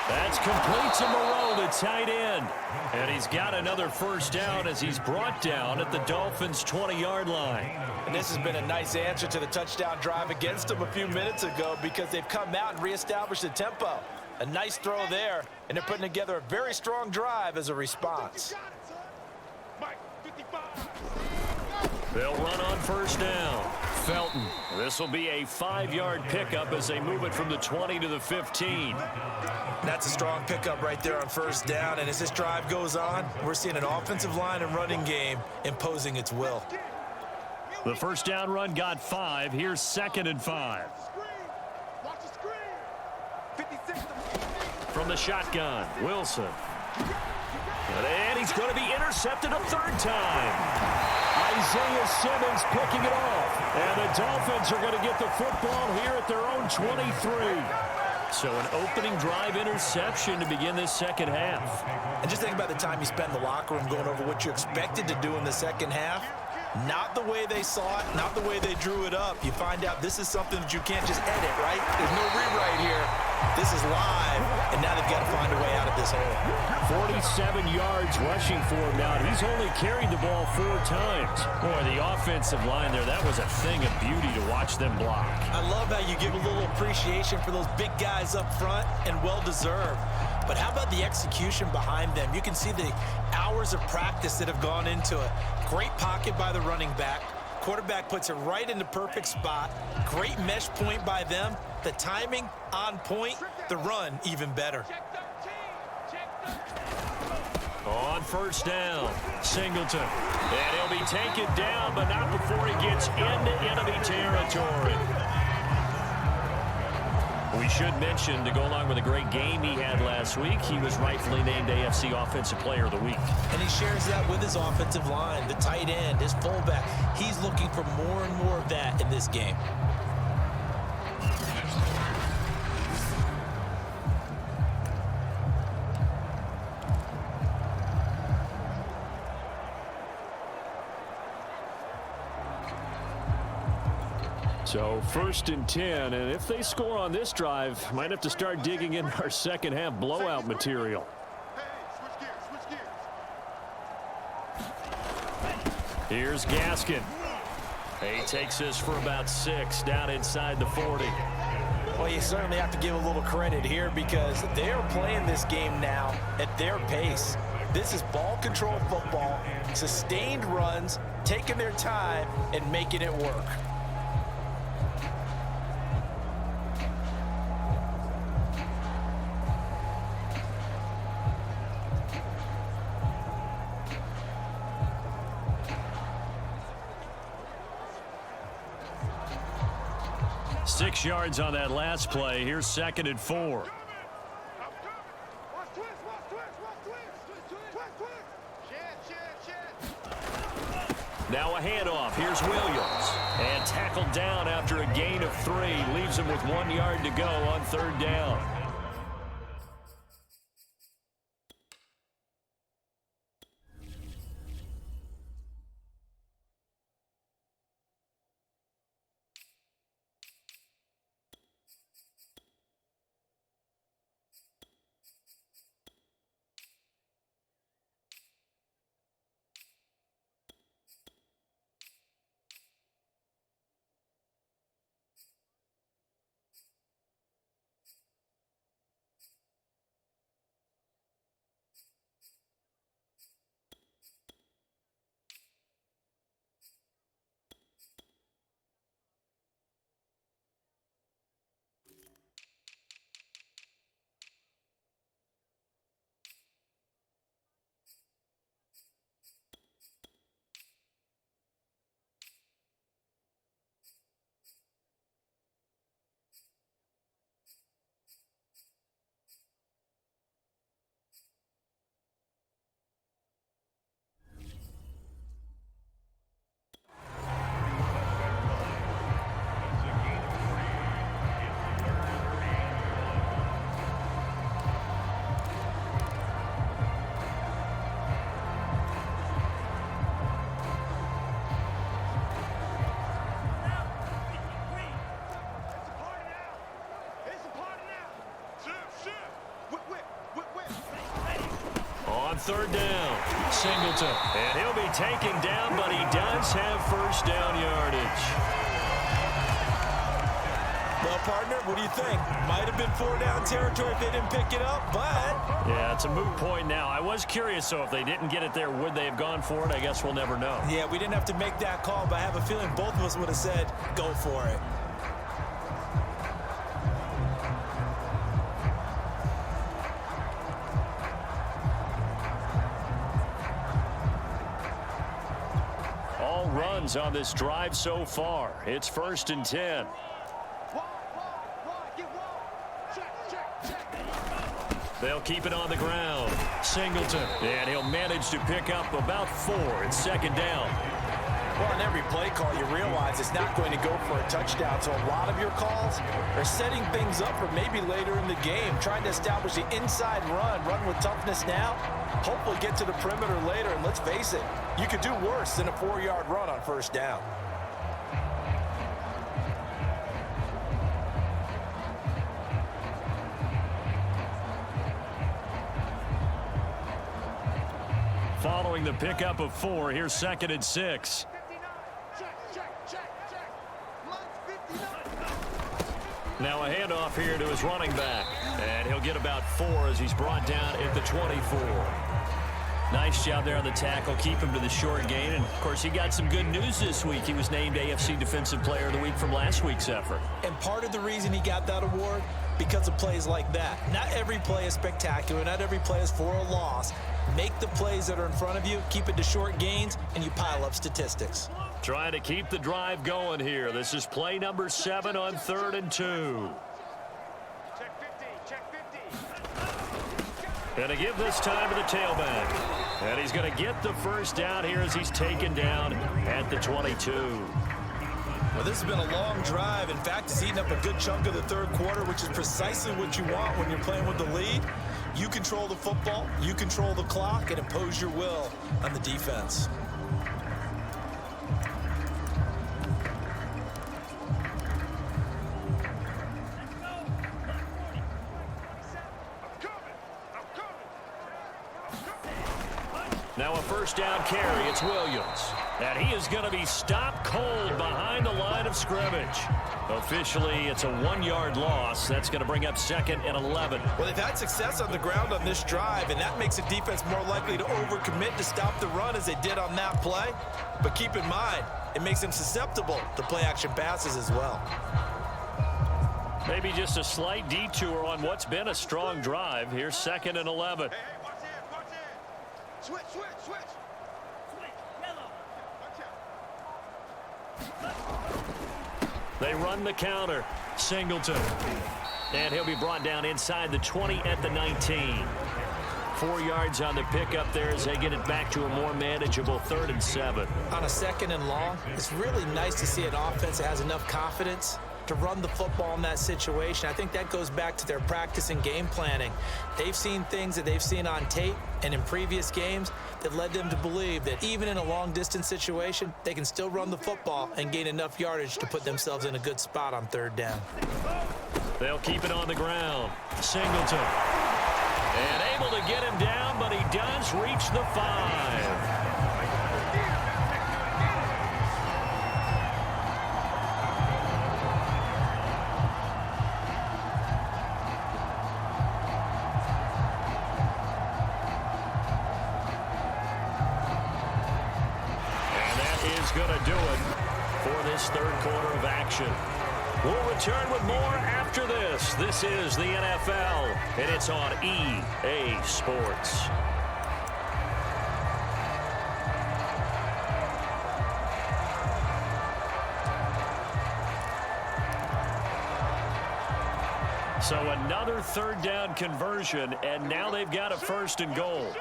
That's complete to Moreau, the tight end. And he's got another first down as he's brought down at the Dolphins' 20-yard line. And this has been a nice answer to the touchdown drive against them a few minutes ago because they've come out and reestablished the tempo. A nice throw there, and they're putting together a very strong drive as a response. They'll run on first down. Felton. This will be a 5-yard pickup as they move it from the 20 to the 15. That's a strong pickup right there on first down, and as this drive goes on, we're seeing an offensive line and running game imposing its will. The first down run got 5. Here's 2nd and 5. From the shotgun, Wilson. And he's going to be intercepted a 3rd time. Isaiah Simmons picking it off. And the Dolphins are going to get the football here at their own 23. So an opening drive interception to begin this second half. And just think about the time you spend in the locker room going over what you expected to do in the second half. Not the way they saw it, not the way they drew it up. You find out this is something that you can't just edit, right? There's no rewrite here. This is live, and now they've got to find a way out of this hole. 47 yards rushing for him now. He's only carried the ball 4 times. Boy, the offensive line there, that was a thing of beauty to watch them block. I love how you give a little appreciation for those big guys up front, and well-deserved. But how about the execution behind them? You can see the hours of practice that have gone into it. Great pocket by the running back. Quarterback puts it right in the perfect spot. Great mesh point by them. The timing on point. The run even better. On first down, Singleton. And he'll be taken down, but not before he gets into enemy territory. We should mention, to go along with a great game he had last week, he was rightfully named AFC Offensive Player of the Week. And he shares that with his offensive line, the tight end, his fullback. He's looking for more and more of that in this game. So 1st and 10, and if they score on this drive, might have to start digging in our second half blowout material. Hey, switch gears. Here's Gaskin. He takes this for about 6 down inside the 40. Well, you certainly have to give a little credit here because they're playing this game now at their pace. This is ball control football, sustained runs, taking their time, and making it work. Six yards on that last play. Here's 2nd and 4. Watch twist. Shit. Now a handoff. Here's Williams. And tackled down after a gain of 3. Leaves him with 1 yard to go on 3rd down. On 3rd down, Singleton. And he'll be taken down, but he does have 1st down yardage. Well, partner, what do you think? Might have been 4-down territory if they didn't pick it up, but... Yeah, it's a moot point now. I was curious, so if they didn't get it there, would they have gone for it? I guess we'll never know. Yeah, we didn't have to make that call, but I have a feeling both of us would have said, go for it. Runs on this drive so far. It's 1st and 10. They'll keep it on the ground. Singleton, and he'll manage to pick up about 4. It's 2nd down. Well, on every play call, you realize it's not going to go for a touchdown. So a lot of your calls are setting things up for maybe later in the game, trying to establish the inside run with toughness now, hopefully get to the perimeter later. And let's face it, you could do worse than a 4-yard run on 1st down. Following the pickup of 4, here's 2nd and 6. Now a handoff here to his running back. And he'll get about 4 as he's brought down at the 24. Nice job there on the tackle. Keep him to the short gain. And, of course, he got some good news this week. He was named AFC Defensive Player of the Week from last week's effort. And part of the reason he got that award, because of plays like that. Not every play is spectacular. Not every play is for a loss. Make the plays that are in front of you, keep it to short gains, and you pile up statistics. Trying to keep the drive going here. This is play number 7 on 3rd and 2. Check 50. And to give this time to the tailback. And he's going to get the 1st down here as he's taken down at the 22. Well, this has been a long drive. In fact, it's eaten up a good chunk of the 3rd quarter, which is precisely what you want when you're playing with the lead. You control the football, you control the clock, and impose your will on the defense. Now a first down carry. It's Williams. And he is going to be stopped cold behind the line of scrimmage. Officially, it's a 1-yard loss. That's going to bring up 2nd and 11. Well, they've had success on the ground on this drive, and that makes the defense more likely to overcommit to stop the run as they did on that play. But keep in mind, it makes them susceptible to play-action passes as well. Maybe just a slight detour on what's been a strong drive. Here's 2nd and 11. Hey, watch it. Switch. Yellow. They run the counter. Singleton. And he'll be brought down inside the 20 at the 19. 4 yards on the pickup there as they get it back to a more manageable 3rd and 7. On a 2nd and long, it's really nice to see an offense that has enough confidence to run the football in that situation. I think that goes back to their practice and game planning. They've seen things that they've seen on tape and in previous games that led them to believe that even in a long-distance situation, they can still run the football and gain enough yardage to put themselves in a good spot on 3rd down. They'll keep it on the ground. Singleton. And able to get him down, but he does reach the 5. Going to do it for this 3rd quarter of action. We'll return with more after this. This is the NFL, and it's on EA Sports. So another 3rd down conversion, and now they've got a 1st and goal.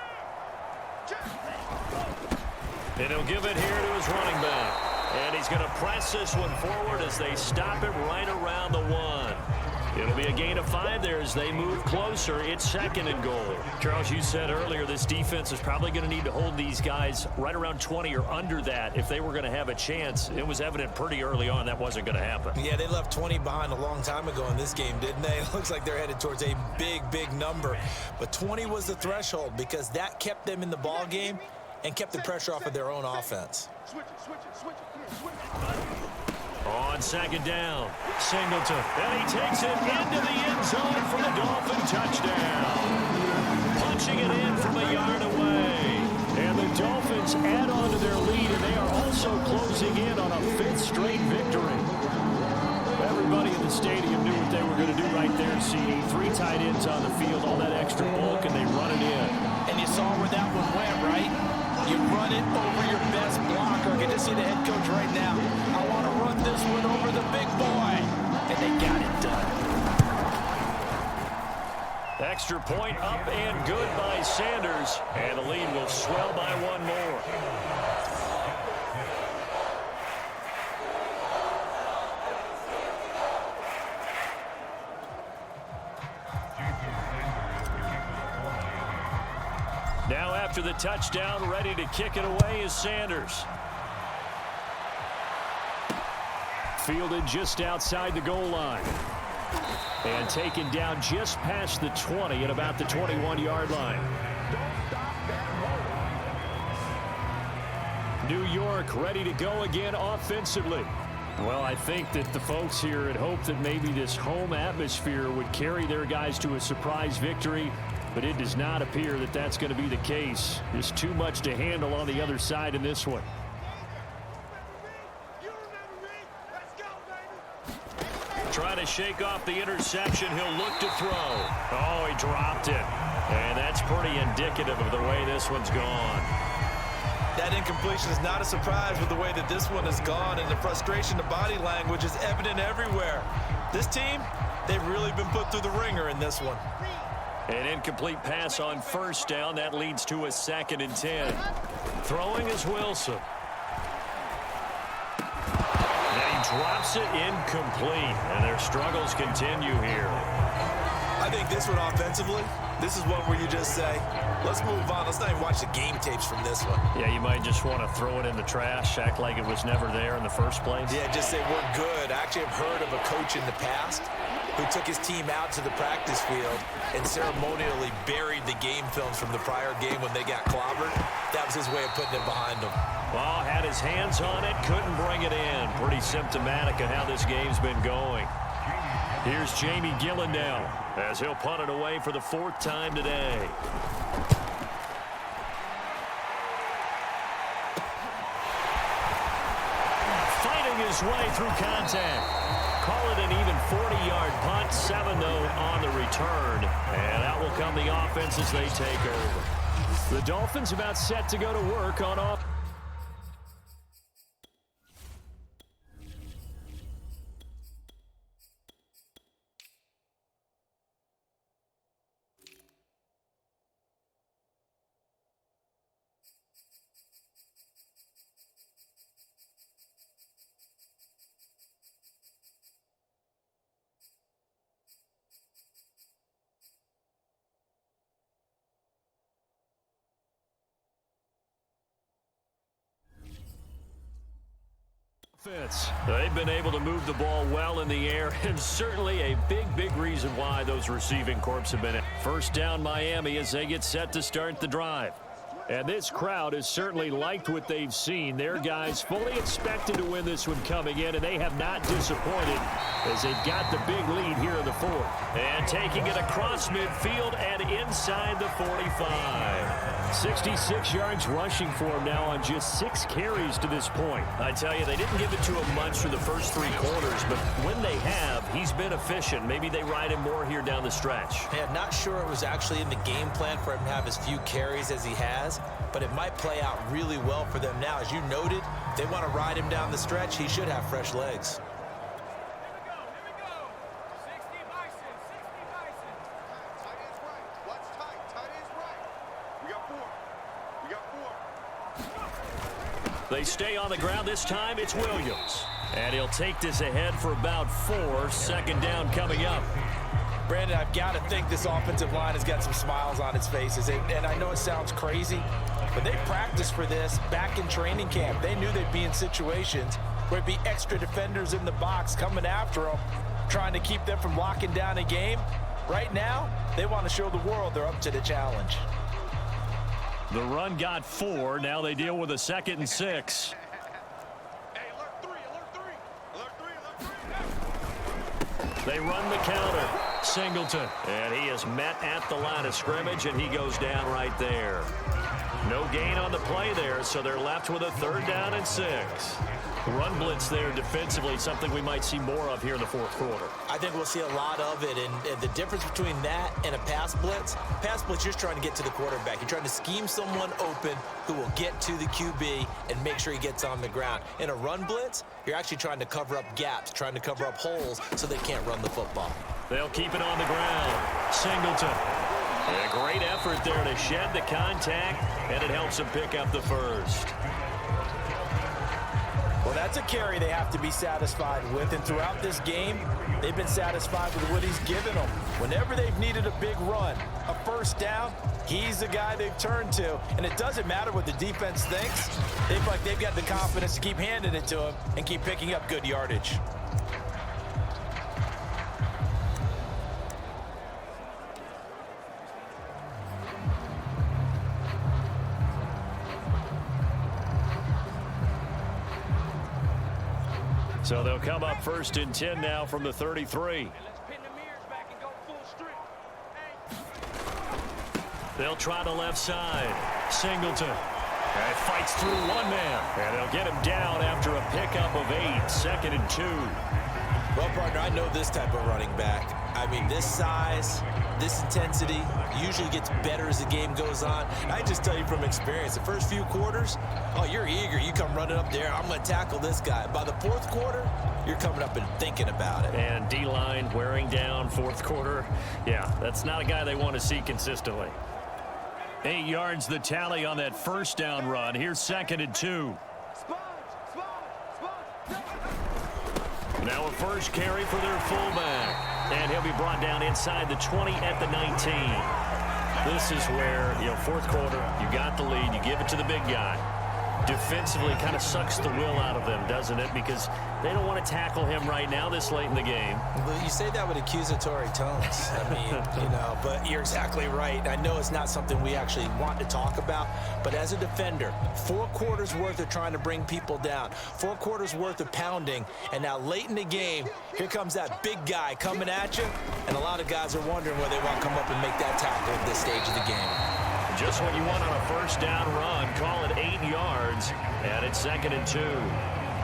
And he'll give it here to his running back. And he's going to press this one forward as they stop it right around the 1. It'll be a gain of 5 there as they move closer. It's 2nd and goal. Charles, you said earlier this defense is probably going to need to hold these guys right around 20 or under that if they were going to have a chance. It was evident pretty early on that wasn't going to happen. Yeah, they left 20 behind a long time ago in this game, didn't they? It looks like they're headed towards a big number. But 20 was the threshold because that kept them in the ball game and kept the pressure off of their own offense. Switch it. On 2nd down, Singleton. And he takes it into the end zone for the Dolphin touchdown. Punching it in from a yard away. And the Dolphins add on to their lead, and they are also closing in on a 5th straight victory. Everybody in the stadium knew what they were going to do right there, CD. 3 tight ends on the field, all that extra bulk, and they run it in. And you saw where that one went, right? You run it over your best blocker. I can just see the head coach right now. I want to run this one over the big boy. And they got it done. Extra point up and good by Sanders. And the lead will swell by 1 more. Now after the touchdown, ready to kick it away is Sanders. Fielded just outside the goal line. And taken down just past the 20 at about the 21-yard line. New York ready to go again offensively. Well, I think that the folks here had hoped that maybe this home atmosphere would carry their guys to a surprise victory. But it does not appear that that's going to be the case. There's too much to handle on the other side in this one. Trying to shake off the interception. He'll look to throw. Oh, he dropped it. And that's pretty indicative of the way this one's gone. That incompletion is not a surprise with the way that this one has gone, and the frustration, the body language is evident everywhere. This team, they've really been put through the ringer in this one. An incomplete pass on 1st down. That leads to a 2nd and 10. Throwing is Wilson. And he drops it incomplete. And their struggles continue here. I think this one offensively, this is one where you just say, let's move on. Let's not even watch the game tapes from this one. Yeah, you might just want to throw it in the trash, act like it was never there in the first place. Yeah, just say we're good. I actually have heard of a coach in the past who took his team out to the practice field and ceremonially buried the game films from the prior game when they got clobbered. That was his way of putting it behind him. Well, had his hands on it, couldn't bring it in. Pretty symptomatic of how this game's been going. Here's Jamie Gillen now, as he'll punt it away for the 4th time today. Fighting his way through contact. Call it an even 40-yard punt, 7 though on the return. And out will come the offense as they take over. The Dolphins about set to go to work on offense. They've been able to move the ball well in the air, and certainly a big reason why those receiving corps have been. First down Miami as they get set to start the drive. And this crowd has certainly liked what they've seen. Their guys fully expected to win this one coming in, and they have not disappointed as they've got the big lead here in the 4th. And taking it across midfield and inside the 45. 66 yards rushing for him now on just 6 carries to this point. I tell you, they didn't give it to him much for the first 3 quarters, but when they have, he's been efficient. Maybe they ride him more here down the stretch. Yeah, not sure it was actually in the game plan for him to have as few carries as he has, but it might play out really well for them now. As you noted, if they want to ride him down the stretch, he should have fresh legs. They stay on the ground. This time it's Williams. And he'll take this ahead for about 4. 2nd down coming up. Brandon, I've got to think this offensive line has got some smiles on its faces. And I know it sounds crazy, but they practiced for this back in training camp. They knew they'd be in situations where it'd be extra defenders in the box coming after them, trying to keep them from locking down a game. Right now, they want to show the world they're up to the challenge. The run got 4. Now they deal with a 2nd and 6. They run the counter. Singleton. And he is met at the line of scrimmage, and he goes down right there. No gain on the play there, so they're left with a 3rd down and 6. Run blitz there defensively, something we might see more of here in the 4th quarter. I think we'll see a lot of it, and the difference between that and a pass blitz, you're just trying to get to the quarterback. You're trying to scheme someone open who will get to the QB and make sure he gets on the ground. In a run blitz, you're actually trying to cover up gaps, trying to cover up holes so they can't run the football. They'll keep it on the ground. Singleton. And a great effort there to shed the contact, and it helps him pick up the 1st. Well, that's a carry they have to be satisfied with, and throughout this game, they've been satisfied with what he's given them. Whenever they've needed a big run, a 1st down, he's the guy they've turned to, and it doesn't matter what the defense thinks. They feel like they've got the confidence to keep handing it to him and keep picking up good yardage. So they'll come up 1st and 10 now from the 33. They'll try the left side. Singleton. And fights through 1 man. And they'll get him down after a pickup of 8. 2nd and 2. Well, partner, I know this type of running back. I mean, this size, this intensity usually gets better as the game goes on. I just tell you from experience, the first few quarters, oh, you're eager. You come running up there. I'm going to tackle this guy. By the 4th quarter, you're coming up and thinking about it. And D-line wearing down 4th quarter. Yeah, that's not a guy they want to see consistently. 8 yards the tally on that 1st down run. Here's 2nd and 2. Now a 1st carry for their fullback. And he'll be brought down inside the 20 at the 19. This is where, 4th quarter, you got the lead. You give it to the big guy. defensively kind of sucks the will out of them, doesn't it? Because they don't want to tackle him right now this late in the game. Well, you say that with accusatory tones. I mean, but you're exactly right. I know it's not something we actually want to talk about, but as a defender, 4 quarters worth of trying to bring people down, 4 quarters worth of pounding, and now late in the game, here comes that big guy coming at you, and a lot of guys are wondering whether they want to come up and make that tackle at this stage of the game. Just what you want on a first down run. Call it 8 yards, and it's 2nd and 2.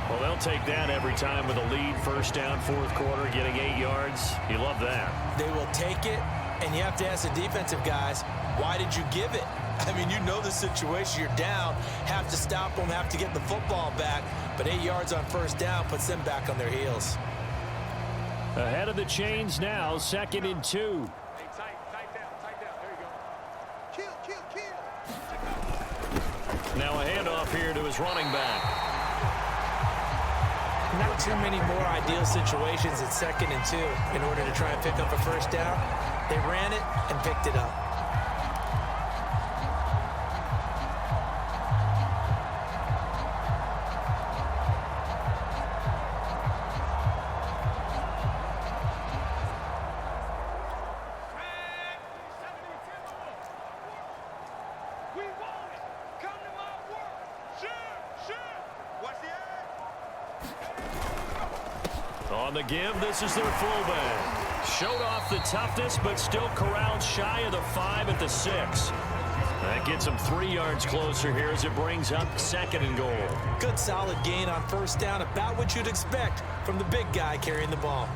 Well, they'll take that every time with a lead. First down, 4th quarter, getting 8 yards. You love that. They will take it, and you have to ask the defensive guys, why did you give it? I mean, you know the situation. You're down, have to stop them, have to get the football back, but 8 yards on first down puts them back on their heels. Ahead of the chains now, 2nd and 2. Now a handoff here to his running back. Not too many more ideal situations at 2nd and 2 in order to try and pick up a first down. They ran it and picked it up. On the give, this is their fullback. Showed off the toughness, but still corralled shy of the 5 at the 6. That gets him 3 yards closer here as it brings up 2nd and goal. Good solid gain on first down, about what you'd expect from the big guy carrying the ball.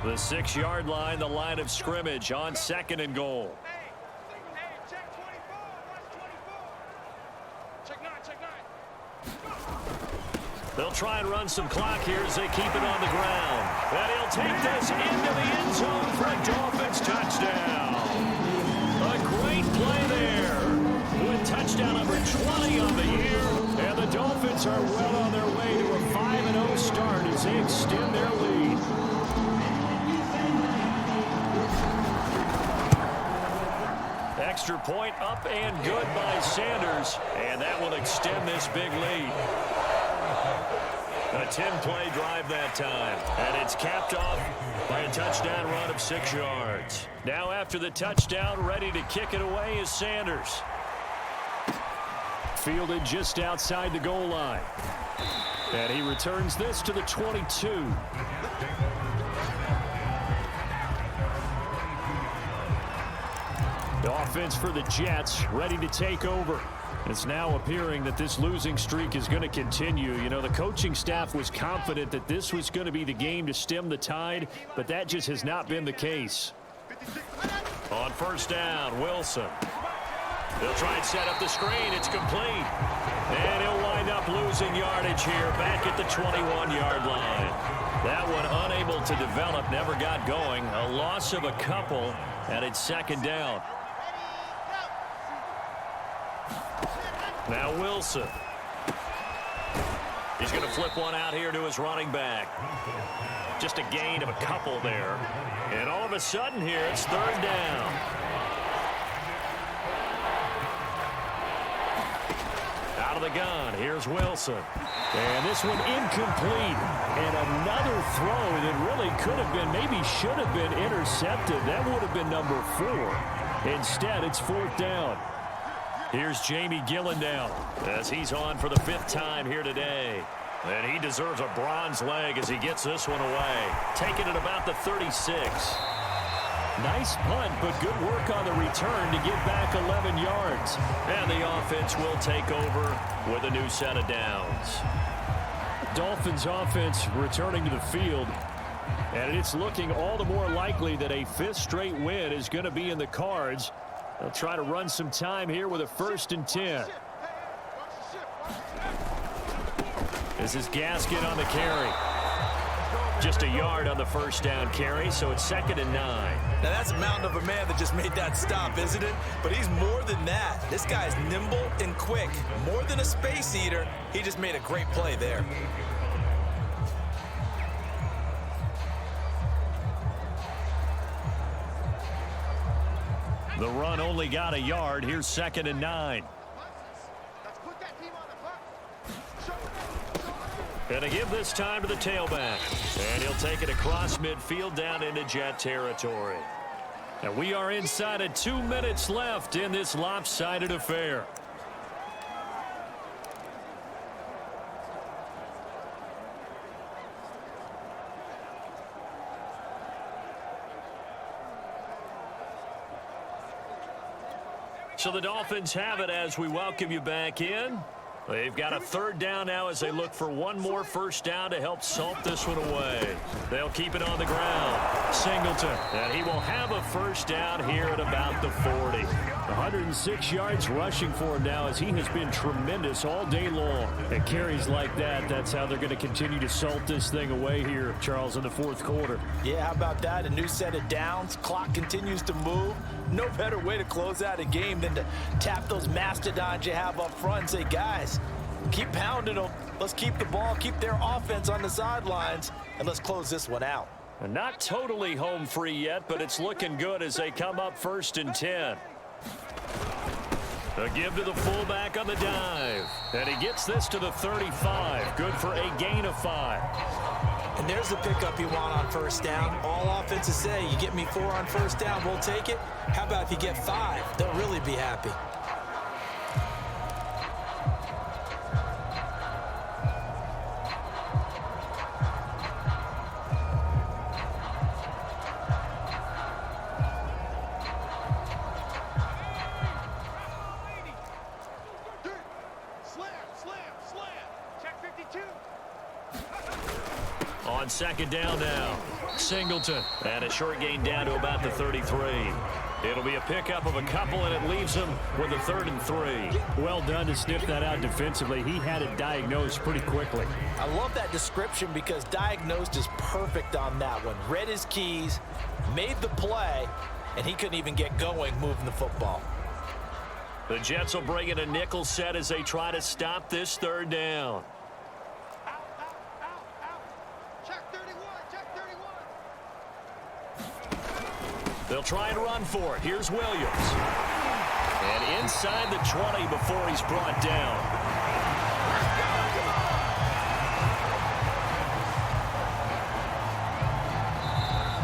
The 6-yard line, the line of scrimmage on 2nd and goal. They'll try and run some clock here as they keep it on the ground. And he'll take this into the end zone for a Dolphins touchdown. A great play there. With touchdown number 20 on the year. And the Dolphins are well on their way to a 5-0 start as they extend their lead. Extra point up and good by Sanders. And that will extend this big lead. A 10-play drive that time. And it's capped off by a touchdown run of 6 yards. Now after the touchdown, ready to kick it away is Sanders. Fielded just outside the goal line. And he returns this to the 22. The offense for the Jets ready to take over. It's now appearing that this losing streak is going to continue. You know, the coaching staff was confident that this was going to be the game to stem the tide, but that just has not been the case. On first down, Wilson. They'll try and set up the screen. It's complete. And he'll wind up losing yardage here back at the 21-yard line. That one unable to develop, never got going. A loss of a couple, and it's 2nd down. Now Wilson. He's going to flip one out here to his running back. Just a gain of a couple there. And all of a sudden here, it's 3rd down. Out of the gun, here's Wilson. And this one incomplete. And another throw that really could have been, maybe should have been intercepted. That would have been number 4. Instead, it's 4th down. Here's Jamie Gillendown as he's on for the 5th time here today. And he deserves a bronze leg as he gets this one away. Taking it about the 36. Nice punt, but good work on the return to get back 11 yards. And the offense will take over with a new set of downs. Dolphins offense returning to the field. And it's looking all the more likely that a 5th straight win is going to be in the cards. They'll try to run some time here with a 1st and 10. This is Gaskin on the carry. Just a yard on the first down carry, so it's 2nd and 9. Now that's a mountain of a man that just made that stop, isn't it? But he's more than that. This guy's nimble and quick. More than a space eater. He just made a great play there. The run only got a yard. Here's 2nd and 9. Let's put that team on the clock. And to give this time to the tailback. And he'll take it across midfield down into Jet territory. And we are inside of 2 minutes left in this lopsided affair. So the Dolphins have it as we welcome you back in. They've got a 3rd down now as they look for one more 1st down to help salt this one away. They'll keep it on the ground. Singleton, and he will have a 1st down here at about the 40. 106 yards rushing for him now as he has been tremendous all day long. And carries like that, that's how they're going to continue to salt this thing away here, Charles, in the 4th quarter. Yeah, how about that? A new set of downs. Clock continues to move. No better way to close out a game than to tap those mastodons you have up front and say, guys, keep pounding them. Let's keep the ball, keep their offense on the sidelines, and let's close this one out. And not totally home free yet, but it's looking good as they come up 1st and 10. A give to the fullback on the dive. And he gets this to the 35. Good for a gain of 5. And there's the pickup you want on 1st down. All offenses say, you get me 4 on 1st down, we'll take it. How about if you get 5? They'll really be happy. On 2nd down now, Singleton. And a short gain down to about the 33. It'll be a pickup of a couple, and it leaves them with a 3rd and 3. Well done to sniff that out defensively. He had it diagnosed pretty quickly. I love that description because diagnosed is perfect on that one. Read his keys, made the play, and he couldn't even get going moving the football. The Jets will bring in a nickel set as they try to stop this 3rd down. They'll try and run for it. Here's Williams. And inside the 20 before he's brought down.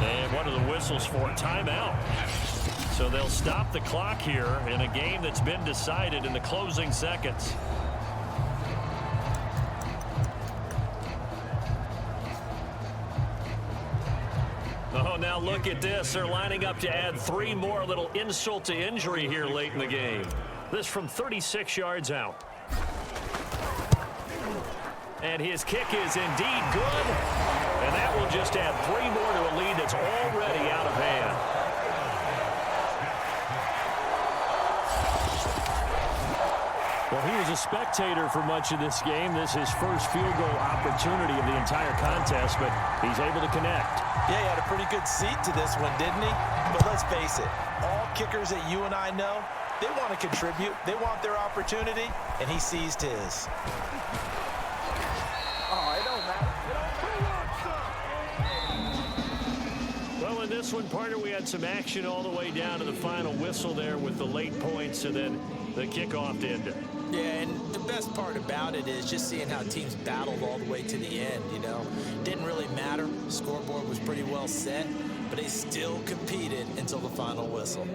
And one of the whistles for a timeout. So they'll stop the clock here in a game that's been decided in the closing seconds. Oh, now look at this. They're lining up to add 3 more. Little insult to injury here late in the game. This from 36 yards out. And his kick is indeed good. And that will just add 3 more to a lead that's already out of hand. Well, he was a spectator for much of this game. This is his first field goal opportunity of the entire contest, but he's able to connect. Yeah, he had a pretty good seat to this one, didn't he? But let's face it, all kickers that you and I know, they want to contribute. They want their opportunity, and he seized his. Oh, it don't matter. Well, in this one, partner, we had some action all the way down to the final whistle there with the late points and then the kickoff to end it. Yeah, and the best part about it is just seeing how teams battled all the way to the end, you know. Didn't really matter. The scoreboard was pretty well set, but they still competed until the final whistle.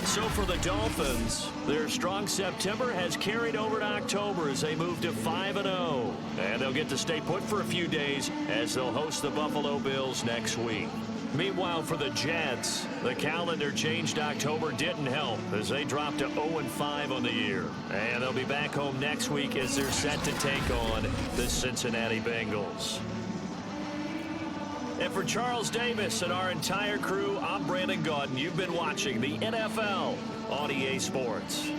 So for the Dolphins, their strong September has carried over to October as they move to 5-0. And they'll get to stay put for a few days as they'll host the Buffalo Bills next week. Meanwhile, for the Jets, the calendar changed October didn't help as they dropped to 0-5 on the year. And they'll be back home next week as they're set to take on the Cincinnati Bengals. And for Charles Davis and our entire crew, I'm Brandon Gaudin. You've been watching the NFL on EA Sports.